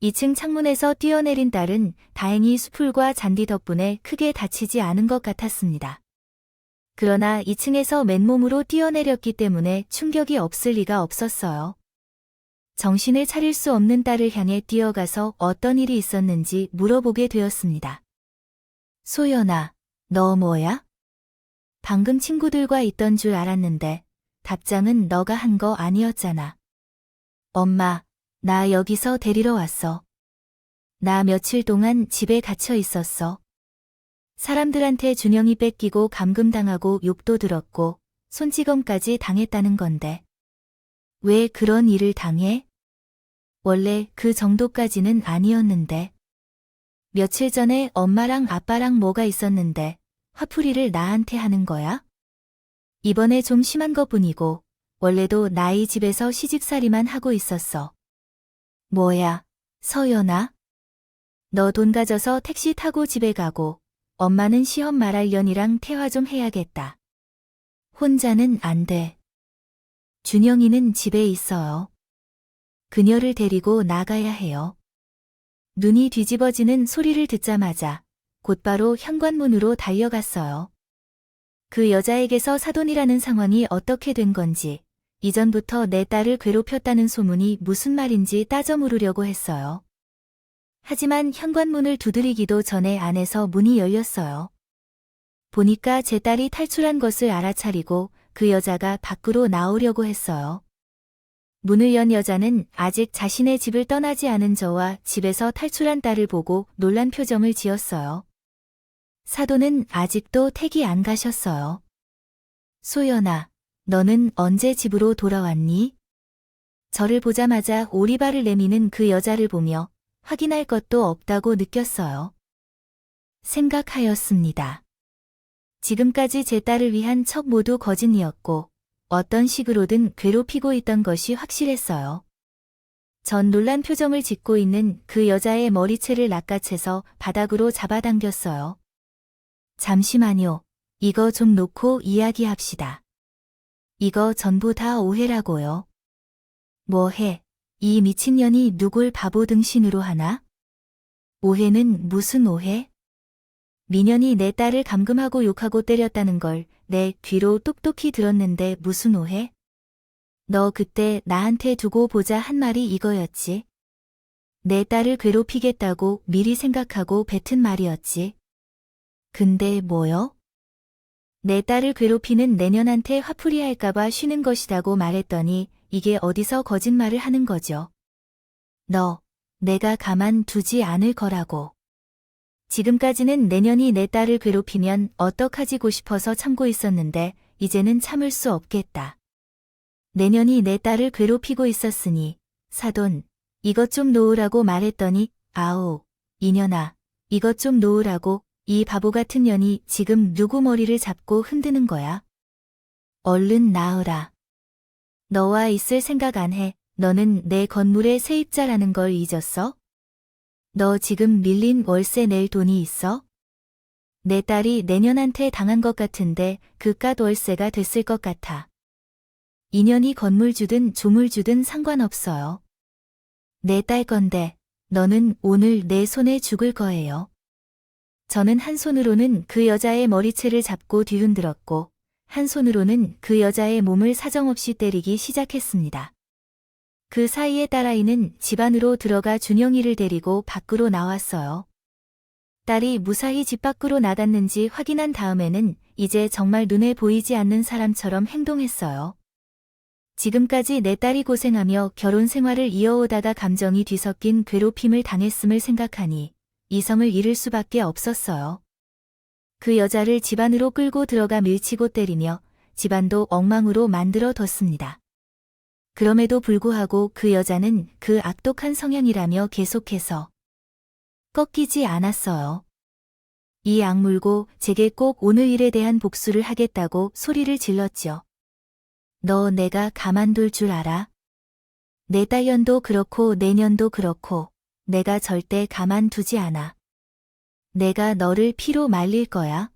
2층 창문에서 뛰어내린 딸은 다행히 수풀과 잔디 덕분에 크게 다치지 않은 것 같았습니다. 그러나 2층에서 맨몸으로 뛰어내렸기 때문에 충격이 없을 리가 없었어요. 정신을 차릴 수 없는 딸을 향해 뛰어가서 어떤 일이 있었는지 물어보게 되었습니다. 소연아, 너 뭐야? 방금 친구들과 있던 줄 알았는데 답장은 너가 한 거 아니었잖아. 엄마, 나 여기서 데리러 왔어. 나 며칠 동안 집에 갇혀 있었어. 사람들한테 준영이 뺏기고 감금당하고 욕도 들었고 손찌검까지 당했다는 건데. 왜 그런 일을 당해? 원래 그 정도까지는 아니었는데. 며칠 전에 엄마랑 아빠랑 뭐가 있었는데 화풀이를 나한테 하는 거야? 이번에 좀 심한 것뿐이고 원래도 나이 집에서 시집살이만 하고 있었어. 뭐야, 서연아? 너 돈 가져서 택시 타고 집에 가고 엄마는 시험 말할 년이랑 대화 좀 해야겠다. 혼자는 안 돼. 준영이는 집에 있어요. 그녀를 데리고 나가야 해요. 눈이 뒤집어지는 소리를 듣자마자 곧바로 현관문으로 달려갔어요. 그 여자에게서 사돈이라는 상황이 어떻게 된 건지, 이전부터 내 딸을 괴롭혔다는 소문이 무슨 말인지 따져 물으려고 했어요. 하지만 현관문을 두드리기도 전에 안에서 문이 열렸어요. 보니까 제 딸이 탈출한 것을 알아차리고 그 여자가 밖으로 나오려고 했어요. 문을 연 여자는 아직 자신의 집을 떠나지 않은 저와 집에서 탈출한 딸을 보고 놀란 표정을 지었어요. 사돈은 아직도 택이 안 가셨어요. 소연아, 너는 언제 집으로 돌아왔니? 저를 보자마자 오리발을 내미는 그 여자를 보며 확인할 것도 없다고 느꼈어요. 생각하였습니다. 지금까지 제 딸을 위한 척 모두 거짓이었고 어떤 식으로든 괴롭히고 있던 것이 확실했어요. 전 놀란 표정을 짓고 있는 그 여자의 머리채를 낚아채서 바닥으로 잡아당겼어요. 잠시만요. 이거 좀 놓고 이야기합시다. 이거 전부 다 오해라고요. 뭐해? 이 미친년이 누굴 바보 등신으로 하나? 오해는 무슨 오해? 미년이 내 딸을 감금하고 욕하고 때렸다는 걸 내 귀로 똑똑히 들었는데 무슨 오해? 너 그때 나한테 두고 보자 한 말이 이거였지. 내 딸을 괴롭히겠다고 미리 생각하고 뱉은 말이었지. 근데 뭐요? 내 딸을 괴롭히는 내년한테 화풀이 할까봐 쉬는 것이라고 말했더니 이게 어디서 거짓말을 하는 거죠. 너, 내가 가만 두지 않을 거라고. 지금까지는 내년이 내 딸을 괴롭히면 어떡하지고 싶어서 참고 있었는데 이제는 참을 수 없겠다. 내년이 내 딸을 괴롭히고 있었으니 사돈, 이것 좀 놓으라고 말했더니 아오, 이년아, 이것 좀 놓으라고 이 바보 같은 년이 지금 누구 머리를 잡고 흔드는 거야? 얼른 나으라. 너와 있을 생각 안 해. 너는 내 건물의 세입자라는 걸 잊었어? 너 지금 밀린 월세 낼 돈이 있어? 내 딸이 내년한테 당한 것 같은데 그깟 월세가 됐을 것 같아. 인연이 건물 주든 조물 주든 상관없어요. 내 딸 건데 너는 오늘 내 손에 죽을 거예요. 저는 한 손으로는 그 여자의 머리채를 잡고 뒤흔들었고 한 손으로는 그 여자의 몸을 사정없이 때리기 시작했습니다. 그 사이에 딸아이는 집 안으로 들어가 준영이를 데리고 밖으로 나왔어요. 딸이 무사히 집 밖으로 나갔는지 확인한 다음에는 이제 정말 눈에 보이지 않는 사람처럼 행동했어요. 지금까지 내 딸이 고생하며 결혼 생활을 이어오다가 감정이 뒤섞인 괴롭힘을 당했음을 생각하니 이성을 잃을 수밖에 없었어요. 그 여자를 집 안으로 끌고 들어가 밀치고 때리며 집안도 엉망으로 만들어 뒀습니다. 그럼에도 불구하고 그 여자는 그 악독한 성향이라며 계속해서 꺾이지 않았어요. 이 악물고 제게 꼭 오늘 일에 대한 복수를 하겠다고 소리를 질렀죠. 너 내가 가만둘 줄 알아? 내 딸년도 그렇고 내년도 그렇고 내가 절대 가만두지 않아. 내가 너를 피로 말릴 거야.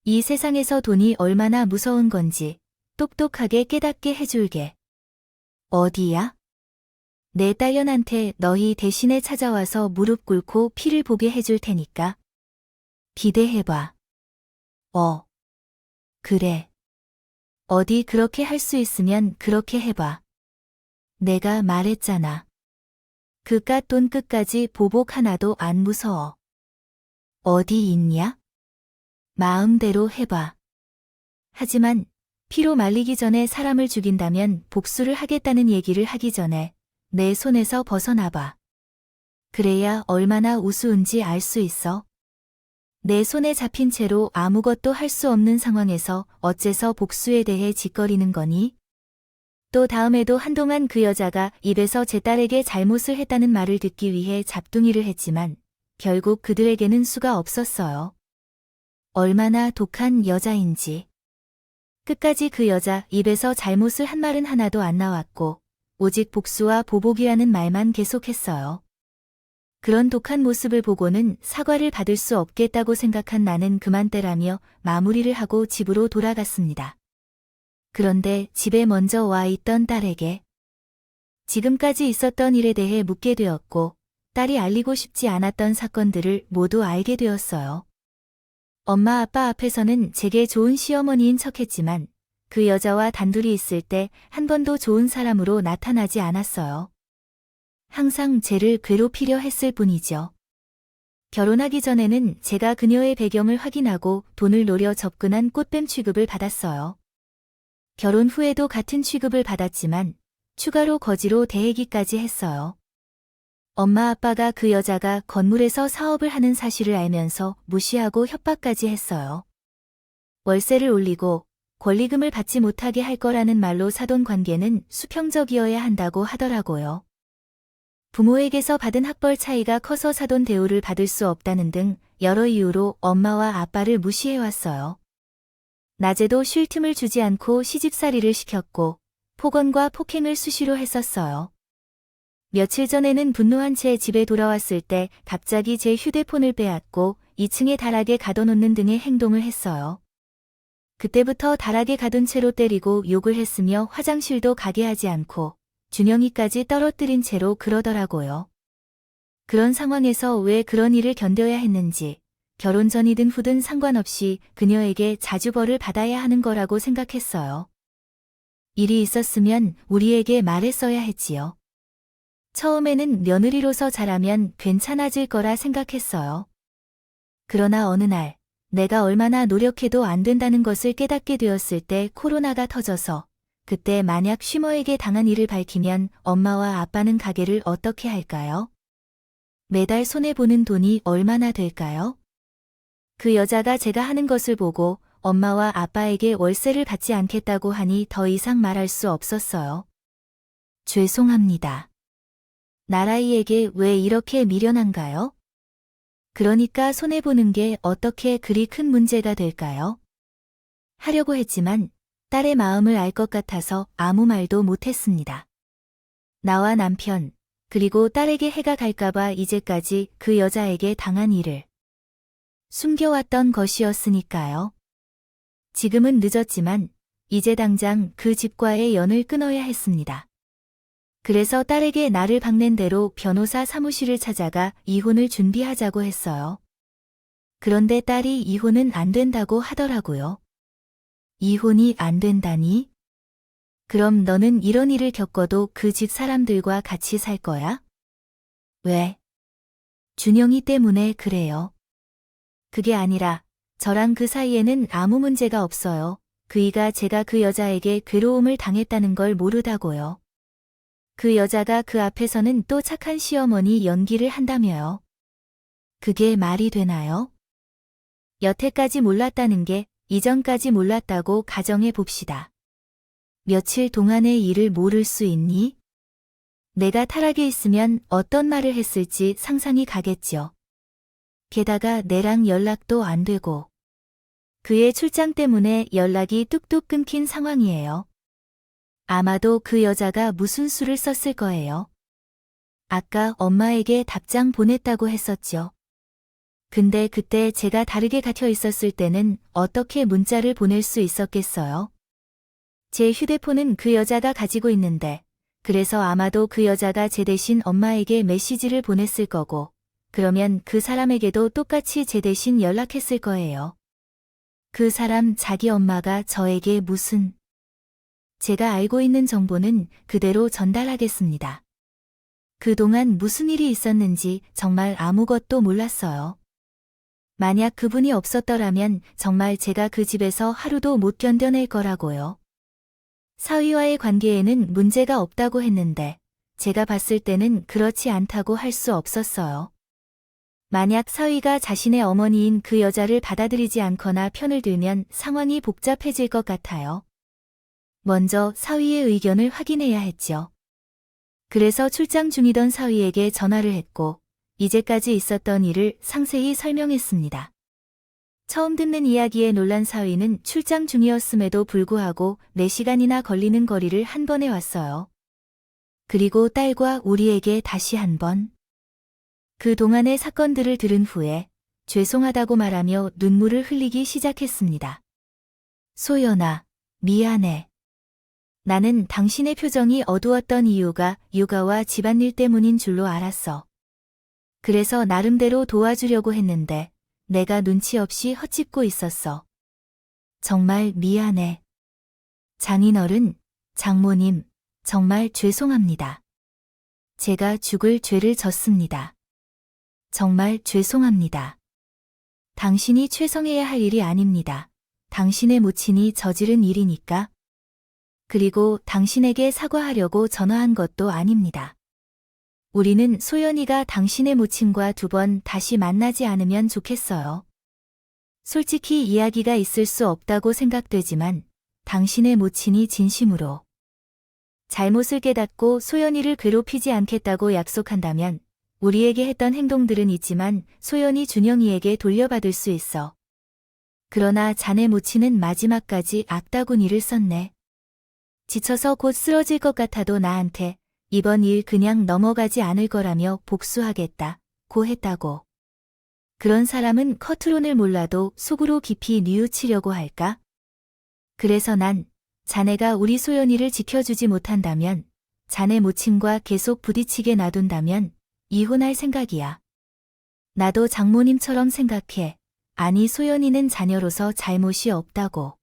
이 세상에서 돈이 얼마나 무서운 건지 똑똑하게 깨닫게 해줄게. 어디야? 내 딸년한테 너희 대신에 찾아와서 무릎 꿇고 피를 보게 해줄 테니까. 기대해봐. 그래. 어디 그렇게 할 수 있으면 그렇게 해봐. 내가 말했잖아. 그깟 돈 끝까지 보복 하나도 안 무서워. 어디 있냐? 마음대로 해봐. 하지만 피로 말리기 전에 사람을 죽인다면 복수를 하겠다는 얘기를 하기 전에 내 손에서 벗어나봐. 그래야 얼마나 우스운지 알 수 있어. 내 손에 잡힌 채로 아무것도 할 수 없는 상황에서 어째서 복수에 대해 짓거리는 거니? 또 다음에도 한동안 그 여자가 입에서 제 딸에게 잘못을 했다는 말을 듣기 위해 잡둥이를 했지만 결국 그들에게는 수가 없었어요. 얼마나 독한 여자인지. 끝까지 그 여자 입에서 잘못을 한 말은 하나도 안 나왔고 오직 복수와 보복이라는 말만 계속했어요. 그런 독한 모습을 보고는 사과를 받을 수 없겠다고 생각한 나는 그만 떼라며 마무리를 하고 집으로 돌아갔습니다. 그런데 집에 먼저 와 있던 딸에게 지금까지 있었던 일에 대해 묻게 되었고 딸이 알리고 싶지 않았던 사건들을 모두 알게 되었어요. 엄마 아빠 앞에서는 제게 좋은 시어머니인 척했지만 그 여자와 단둘이 있을 때 한 번도 좋은 사람으로 나타나지 않았어요. 항상 쟤를 괴롭히려 했을 뿐이죠. 결혼하기 전에는 제가 그녀의 배경을 확인하고 돈을 노려 접근한 꽃뱀 취급을 받았어요. 결혼 후에도 같은 취급을 받았지만 추가로 거지로 대해기까지 했어요. 엄마 아빠가 그 여자가 건물에서 사업을 하는 사실을 알면서 무시하고 협박까지 했어요. 월세를 올리고 권리금을 받지 못하게 할 거라는 말로 사돈 관계는 수평적이어야 한다고 하더라고요. 부모에게서 받은 학벌 차이가 커서 사돈 대우를 받을 수 없다는 등 여러 이유로 엄마와 아빠를 무시해왔어요. 낮에도 쉴 틈을 주지 않고 시집살이를 시켰고 폭언과 폭행을 수시로 했었어요. 며칠 전에는 분노한 채 집에 돌아왔을 때 갑자기 제 휴대폰을 빼앗고 2층에 다락에 가둬놓는 등의 행동을 했어요. 그때부터 다락에 가둔 채로 때리고 욕을 했으며 화장실도 가게 하지 않고 준영이까지 떨어뜨린 채로 그러더라고요. 그런 상황에서 왜 그런 일을 견뎌야 했는지 결혼 전이든 후든 상관없이 그녀에게 자주 벌을 받아야 하는 거라고 생각했어요. 일이 있었으면 우리에게 말했어야 했지요. 처음에는 며느리로서 잘하면 괜찮아질 거라 생각했어요. 그러나 어느 날 내가 얼마나 노력해도 안 된다는 것을 깨닫게 되었을 때 코로나가 터져서 그때 만약 쉬머에게 당한 일을 밝히면 엄마와 아빠는 가게를 어떻게 할까요? 매달 손해보는 돈이 얼마나 될까요? 그 여자가 제가 하는 것을 보고 엄마와 아빠에게 월세를 받지 않겠다고 하니 더 이상 말할 수 없었어요. 죄송합니다. 나라이에게 왜 이렇게 미련한가요? 그러니까 손해보는 게 어떻게 그리 큰 문제가 될까요? 하려고 했지만 딸의 마음을 알 것 같아서 아무 말도 못했습니다. 나와 남편, 그리고 딸에게 해가 갈까봐 이제까지 그 여자에게 당한 일을 숨겨왔던 것이었으니까요. 지금은 늦었지만 이제 당장 그 집과의 연을 끊어야 했습니다. 그래서 딸에게 나를 박낸 대로 변호사 사무실을 찾아가 이혼을 준비하자고 했어요. 그런데 딸이 이혼은 안 된다고 하더라고요. 이혼이 안 된다니? 그럼 너는 이런 일을 겪어도 그 집 사람들과 같이 살 거야? 왜? 준영이 때문에 그래요. 그게 아니라 저랑 그 사이에는 아무 문제가 없어요. 그이가 제가 그 여자에게 괴로움을 당했다는 걸 모르다고요. 그 여자가 그 앞에서는 또 착한 시어머니 연기를 한다며요. 그게 말이 되나요? 여태까지 몰랐다는 게 이전까지 몰랐다고 가정해 봅시다. 며칠 동안의 일을 모를 수 있니? 내가 타락에 있으면 어떤 말을 했을지 상상이 가겠죠. 게다가 내랑 연락도 안 되고 그의 출장 때문에 연락이 뚝뚝 끊긴 상황이에요. 아마도 그 여자가 무슨 수를 썼을 거예요. 아까 엄마에게 답장 보냈다고 했었죠. 근데 그때 제가 다르게 갇혀 있었을 때는 어떻게 문자를 보낼 수 있었겠어요? 제 휴대폰은 그 여자가 가지고 있는데, 그래서 아마도 그 여자가 제 대신 엄마에게 메시지를 보냈을 거고, 그러면 그 사람에게도 똑같이 제 대신 연락했을 거예요. 그 사람 자기 엄마가 저에게 무슨 제가 알고 있는 정보는 그대로 전달하겠습니다. 그동안 무슨 일이 있었는지 정말 아무것도 몰랐어요. 만약 그분이 없었더라면 정말 제가 그 집에서 하루도 못 견뎌낼 거라고요. 사위와의 관계에는 문제가 없다고 했는데 제가 봤을 때는 그렇지 않다고 할 수 없었어요. 만약 사위가 자신의 어머니인 그 여자를 받아들이지 않거나 편을 들면 상황이 복잡해질 것 같아요. 먼저 사위의 의견을 확인해야 했죠. 그래서 출장 중이던 사위에게 전화를 했고 이제까지 있었던 일을 상세히 설명했습니다. 처음 듣는 이야기에 놀란 사위는 출장 중이었음에도 불구하고 4시간이나 걸리는 거리를 한 번에 왔어요. 그리고 딸과 우리에게 다시 한 번. 그동안의 사건들을 들은 후에 죄송하다고 말하며 눈물을 흘리기 시작했습니다. 소연아, 미안해. 나는 당신의 표정이 어두웠던 이유가 육아와 집안일 때문인 줄로 알았어. 그래서 나름대로 도와주려고 했는데 내가 눈치 없이 헛짚고 있었어. 정말 미안해. 장인어른, 장모님, 정말 죄송합니다. 제가 죽을 죄를 졌습니다. 정말 죄송합니다. 당신이 최성해야 할 일이 아닙니다. 당신의 모친이 저지른 일이니까. 그리고 당신에게 사과하려고 전화한 것도 아닙니다. 우리는 소연이가 당신의 모친과 2번 다시 만나지 않으면 좋겠어요. 솔직히 이야기가 있을 수 없다고 생각되지만 당신의 모친이 진심으로 잘못을 깨닫고 소연이를 괴롭히지 않겠다고 약속한다면 우리에게 했던 행동들은 있지만 소연이 준영이에게 돌려받을 수 있어. 그러나 자네 모친은 마지막까지 악다구니를 썼네. 지쳐서 곧 쓰러질 것 같아도 나한테 이번 일 그냥 넘어가지 않을 거라며 복수하겠다, 고 했다고. 그런 사람은 커트론을 몰라도 속으로 깊이 뉘우치려고 할까? 그래서 난 자네가 우리 소연이를 지켜주지 못한다면, 자네 모친과 계속 부딪히게 놔둔다면 이혼할 생각이야. 나도 장모님처럼 생각해. 아니 소연이는 자녀로서 잘못이 없다고.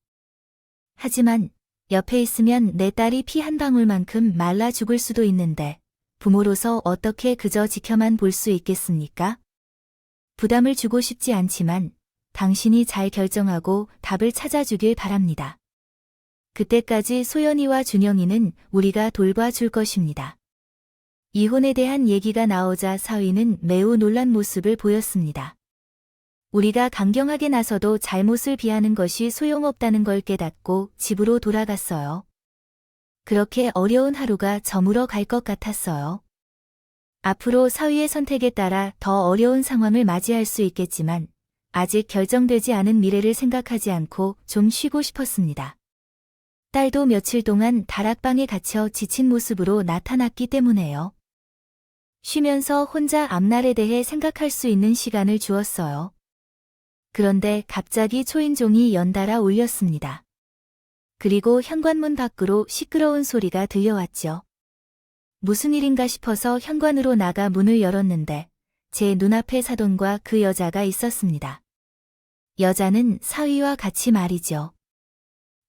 하지만 옆에 있으면 내 딸이 피 한 방울만큼 말라 죽을 수도 있는데 부모로서 어떻게 그저 지켜만 볼 수 있겠습니까? 부담을 주고 싶지 않지만 당신이 잘 결정하고 답을 찾아주길 바랍니다. 그때까지 소연이와 준영이는 우리가 돌봐줄 것입니다. 이혼에 대한 얘기가 나오자 사위는 매우 놀란 모습을 보였습니다. 우리가 강경하게 나서도 잘못을 비하는 것이 소용없다는 걸 깨닫고 집으로 돌아갔어요. 그렇게 어려운 하루가 저물어 갈 것 같았어요. 앞으로 사위의 선택에 따라 더 어려운 상황을 맞이할 수 있겠지만 아직 결정되지 않은 미래를 생각하지 않고 좀 쉬고 싶었습니다. 딸도 며칠 동안 다락방에 갇혀 지친 모습으로 나타났기 때문에요. 쉬면서 혼자 앞날에 대해 생각할 수 있는 시간을 주었어요. 그런데 갑자기 초인종이 연달아 울렸습니다. 그리고 현관문 밖으로 시끄러운 소리가 들려왔죠. 무슨 일인가 싶어서 현관으로 나가 문을 열었는데 제 눈앞에 사돈과 그 여자가 있었습니다. 여자는 사위와 같이 말이죠.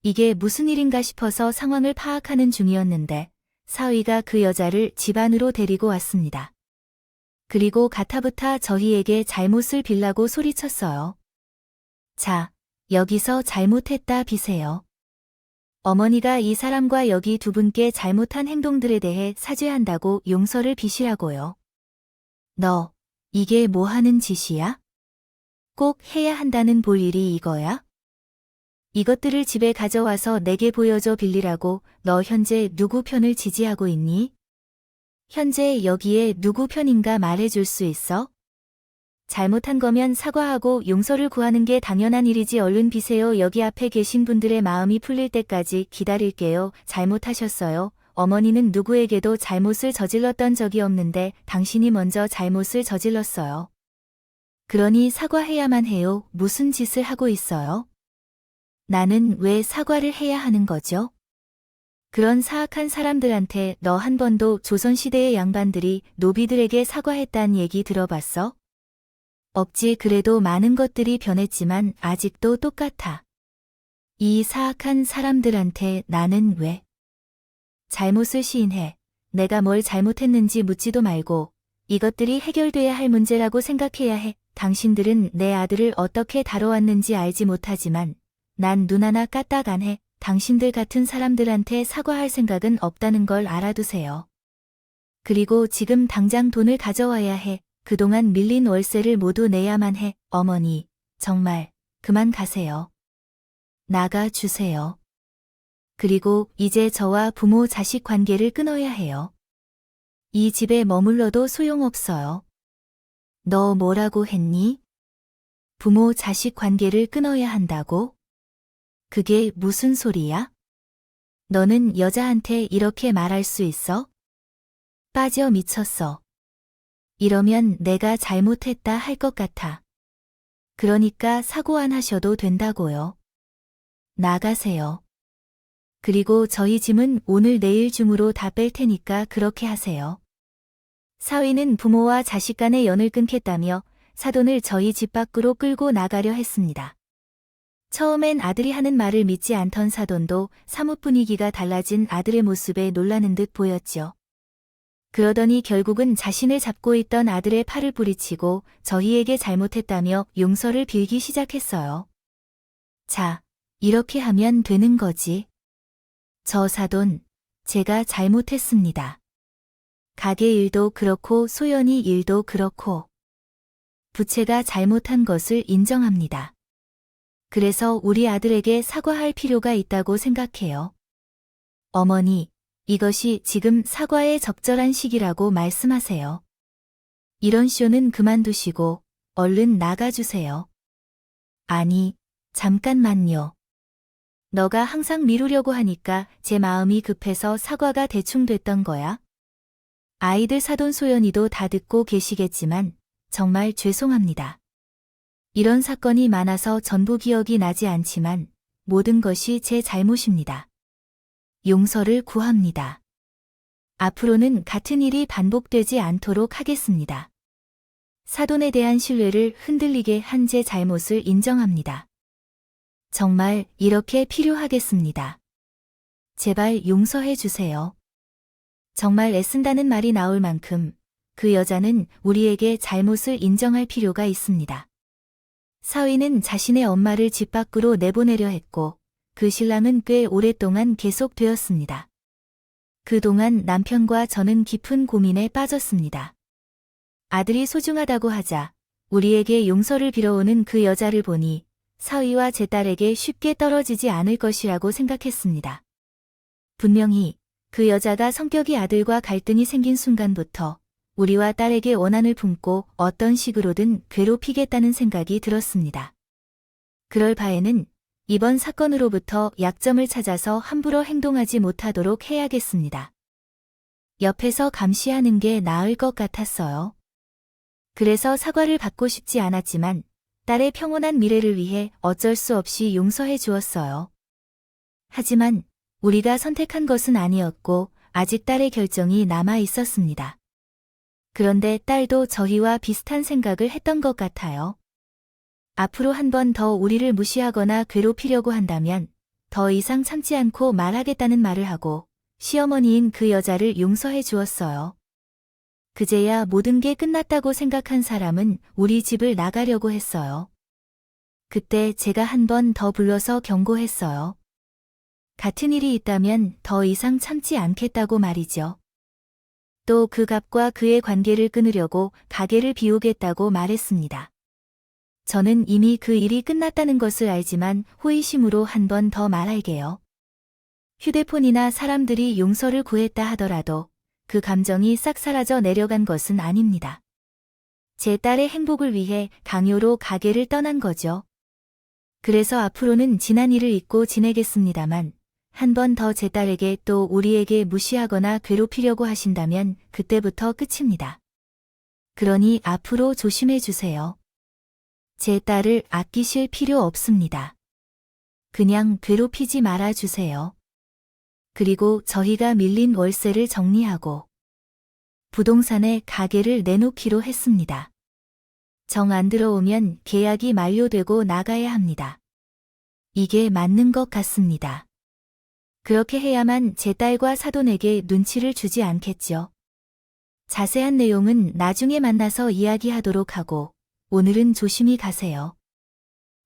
이게 무슨 일인가 싶어서 상황을 파악하는 중이었는데 사위가 그 여자를 집 안으로 데리고 왔습니다. 그리고 가타부타 저희에게 잘못을 빌라고 소리쳤어요. 자, 여기서 잘못했다 비세요. 어머니가 이 사람과 여기 두 분께 잘못한 행동들에 대해 사죄한다고 용서를 비시라고요. 너, 이게 뭐 하는 짓이야? 꼭 해야 한다는 볼 일이 이거야? 이것들을 집에 가져와서 내게 보여줘 빌리라고 너 현재 누구 편을 지지하고 있니? 현재 여기에 누구 편인가 말해줄 수 있어? 잘못한 거면 사과하고 용서를 구하는 게 당연한 일이지 얼른 비세요. 여기 앞에 계신 분들의 마음이 풀릴 때까지 기다릴게요. 잘못하셨어요. 어머니는 누구에게도 잘못을 저질렀던 적이 없는데 당신이 먼저 잘못을 저질렀어요. 그러니 사과해야만 해요. 무슨 짓을 하고 있어요? 나는 왜 사과를 해야 하는 거죠? 그런 사악한 사람들한테 너 한 번도 조선시대의 양반들이 노비들에게 사과했단 얘기 들어봤어? 없지. 그래도 많은 것들이 변했지만 아직도 똑같아. 이 사악한 사람들한테 나는 왜 잘못을 시인해. 내가 뭘 잘못했는지 묻지도 말고 이것들이 해결돼야 할 문제라고 생각해야 해. 당신들은 내 아들을 어떻게 다뤄왔는지 알지 못하지만 난 눈 하나 까딱 안 해. 당신들 같은 사람들한테 사과할 생각은 없다는 걸 알아두세요. 그리고 지금 당장 돈을 가져와야 해. 그동안 밀린 월세를 모두 내야만 해. 어머니, 정말 그만 가세요. 나가 주세요. 그리고 이제 저와 부모 자식 관계를 끊어야 해요. 이 집에 머물러도 소용없어요. 너 뭐라고 했니? 부모 자식 관계를 끊어야 한다고? 그게 무슨 소리야? 너는 여자한테 이렇게 말할 수 있어? 빠져 미쳤어. 이러면 내가 잘못했다 할 것 같아. 그러니까 사고 안 하셔도 된다고요. 나가세요. 그리고 저희 짐은 오늘 내일 중으로 다 뺄 테니까 그렇게 하세요. 사위는 부모와 자식 간의 연을 끊겠다며 사돈을 저희 집 밖으로 끌고 나가려 했습니다. 처음엔 아들이 하는 말을 믿지 않던 사돈도 사뭇 분위기가 달라진 아들의 모습에 놀라는 듯 보였죠. 그러더니 결국은 자신을 잡고 있던 아들의 팔을 뿌리치고 저희에게 잘못했다며 용서를 빌기 시작했어요. 자, 이렇게 하면 되는 거지. 저 사돈, 제가 잘못했습니다. 가게 일도 그렇고 소연이 일도 그렇고 부채가 잘못한 것을 인정합니다. 그래서 우리 아들에게 사과할 필요가 있다고 생각해요. 어머니, 이것이 지금 사과의 적절한 시기라고 말씀하세요. 이런 쇼는 그만두시고 얼른 나가주세요. 아니, 잠깐만요. 너가 항상 미루려고 하니까 제 마음이 급해서 사과가 대충 됐던 거야? 아이들 사돈 소연이도 다 듣고 계시겠지만 정말 죄송합니다. 이런 사건이 많아서 전부 기억이 나지 않지만 모든 것이 제 잘못입니다. 용서를 구합니다. 앞으로는 같은 일이 반복되지 않도록 하겠습니다. 사돈에 대한 신뢰를 흔들리게 한 제 잘못을 인정합니다. 정말 이렇게 필요하겠습니다. 제발 용서해 주세요. 정말 애쓴다는 말이 나올 만큼 그 여자는 우리에게 잘못을 인정할 필요가 있습니다. 사위는 자신의 엄마를 집 밖으로 내보내려 했고 그 신랑은 꽤 오랫동안 계속되었습니다. 그동안 남편과 저는 깊은 고민에 빠졌습니다. 아들이 소중하다고 하자 우리에게 용서를 빌어오는 그 여자를 보니 사위와 제 딸에게 쉽게 떨어지지 않을 것이라고 생각했습니다. 분명히 그 여자가 성격이 아들과 갈등이 생긴 순간부터 우리와 딸에게 원한을 품고 어떤 식으로든 괴롭히겠다는 생각이 들었습니다. 그럴 바에는 이번 사건으로부터 약점을 찾아서 함부로 행동하지 못하도록 해야겠습니다. 옆에서 감시하는 게 나을 것 같았어요. 그래서 사과를 받고 싶지 않았지만 딸의 평온한 미래를 위해 어쩔 수 없이 용서해 주었어요. 하지만 우리가 선택한 것은 아니었고 아직 딸의 결정이 남아 있었습니다. 그런데 딸도 저희와 비슷한 생각을 했던 것 같아요. 앞으로 한 번 더 우리를 무시하거나 괴롭히려고 한다면 더 이상 참지 않고 말하겠다는 말을 하고 시어머니인 그 여자를 용서해 주었어요. 그제야 모든 게 끝났다고 생각한 사람은 우리 집을 나가려고 했어요. 그때 제가 한 번 더 불러서 경고했어요. 같은 일이 있다면 더 이상 참지 않겠다고 말이죠. 또 그 갑과 그의 관계를 끊으려고 가게를 비우겠다고 말했습니다. 저는 이미 그 일이 끝났다는 것을 알지만 호의심으로 한 번 더 말할게요. 휴대폰이나 사람들이 용서를 구했다 하더라도 그 감정이 싹 사라져 내려간 것은 아닙니다. 제 딸의 행복을 위해 강요로 가게를 떠난 거죠. 그래서 앞으로는 지난 일을 잊고 지내겠습니다만 한 번 더 제 딸에게 또 우리에게 무시하거나 괴롭히려고 하신다면 그때부터 끝입니다. 그러니 앞으로 조심해 주세요. 제 딸을 아끼실 필요 없습니다. 그냥 괴롭히지 말아 주세요. 그리고 저희가 밀린 월세를 정리하고 부동산에 가게를 내놓기로 했습니다. 정 안 들어오면 계약이 만료되고 나가야 합니다. 이게 맞는 것 같습니다. 그렇게 해야만 제 딸과 사돈에게 눈치를 주지 않겠죠. 자세한 내용은 나중에 만나서 이야기하도록 하고 오늘은 조심히 가세요.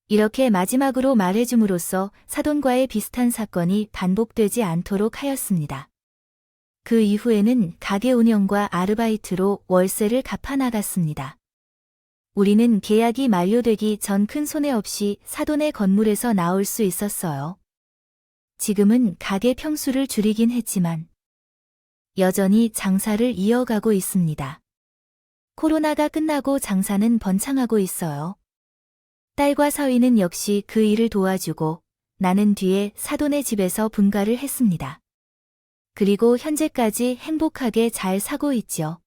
이렇게 마지막으로 말해줌으로써 사돈과의 비슷한 사건이 반복되지 않도록 하였습니다. 그 이후에는 가게 운영과 아르바이트로 월세를 갚아 나갔습니다. 우리는 계약이 만료되기 전 큰 손해 없이 사돈의 건물에서 나올 수 있었어요. 지금은 가게 평수를 줄이긴 했지만 여전히 장사를 이어가고 있습니다. 코로나가 끝나고 장사는 번창하고 있어요. 딸과 사위는 역시 그 일을 도와주고 나는 뒤에 사돈의 집에서 분가를 했습니다. 그리고 현재까지 행복하게 잘 사고 있죠.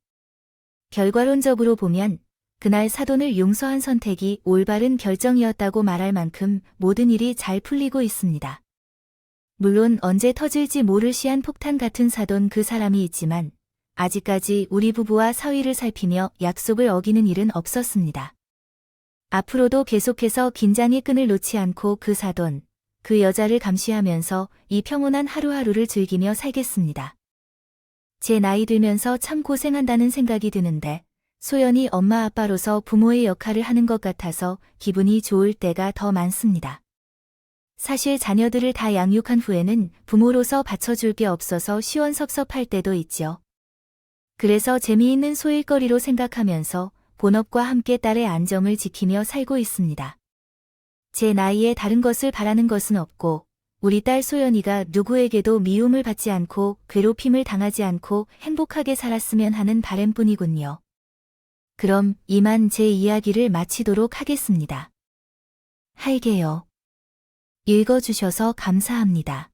결과론적으로 보면 그날 사돈을 용서한 선택이 올바른 결정이었다고 말할 만큼 모든 일이 잘 풀리고 있습니다. 물론 언제 터질지 모를 시한폭탄 같은 사돈 그 사람이 있지만 아직까지 우리 부부와 사위를 살피며 약속을 어기는 일은 없었습니다. 앞으로도 계속해서 긴장의 끈을 놓지 않고 그 사돈, 그 여자를 감시하면서 이 평온한 하루하루를 즐기며 살겠습니다. 제 나이 들면서 참 고생한다는 생각이 드는데 소연이 엄마 아빠로서 부모의 역할을 하는 것 같아서 기분이 좋을 때가 더 많습니다. 사실 자녀들을 다 양육한 후에는 부모로서 받쳐줄 게 없어서 시원섭섭할 때도 있죠. 그래서 재미있는 소일거리로 생각하면서 본업과 함께 딸의 안정을 지키며 살고 있습니다. 제 나이에 다른 것을 바라는 것은 없고 우리 딸 소연이가 누구에게도 미움을 받지 않고 괴롭힘을 당하지 않고 행복하게 살았으면 하는 바람뿐이군요. 그럼 이만 제 이야기를 마치도록 하겠습니다. 할게요. 읽어주셔서 감사합니다.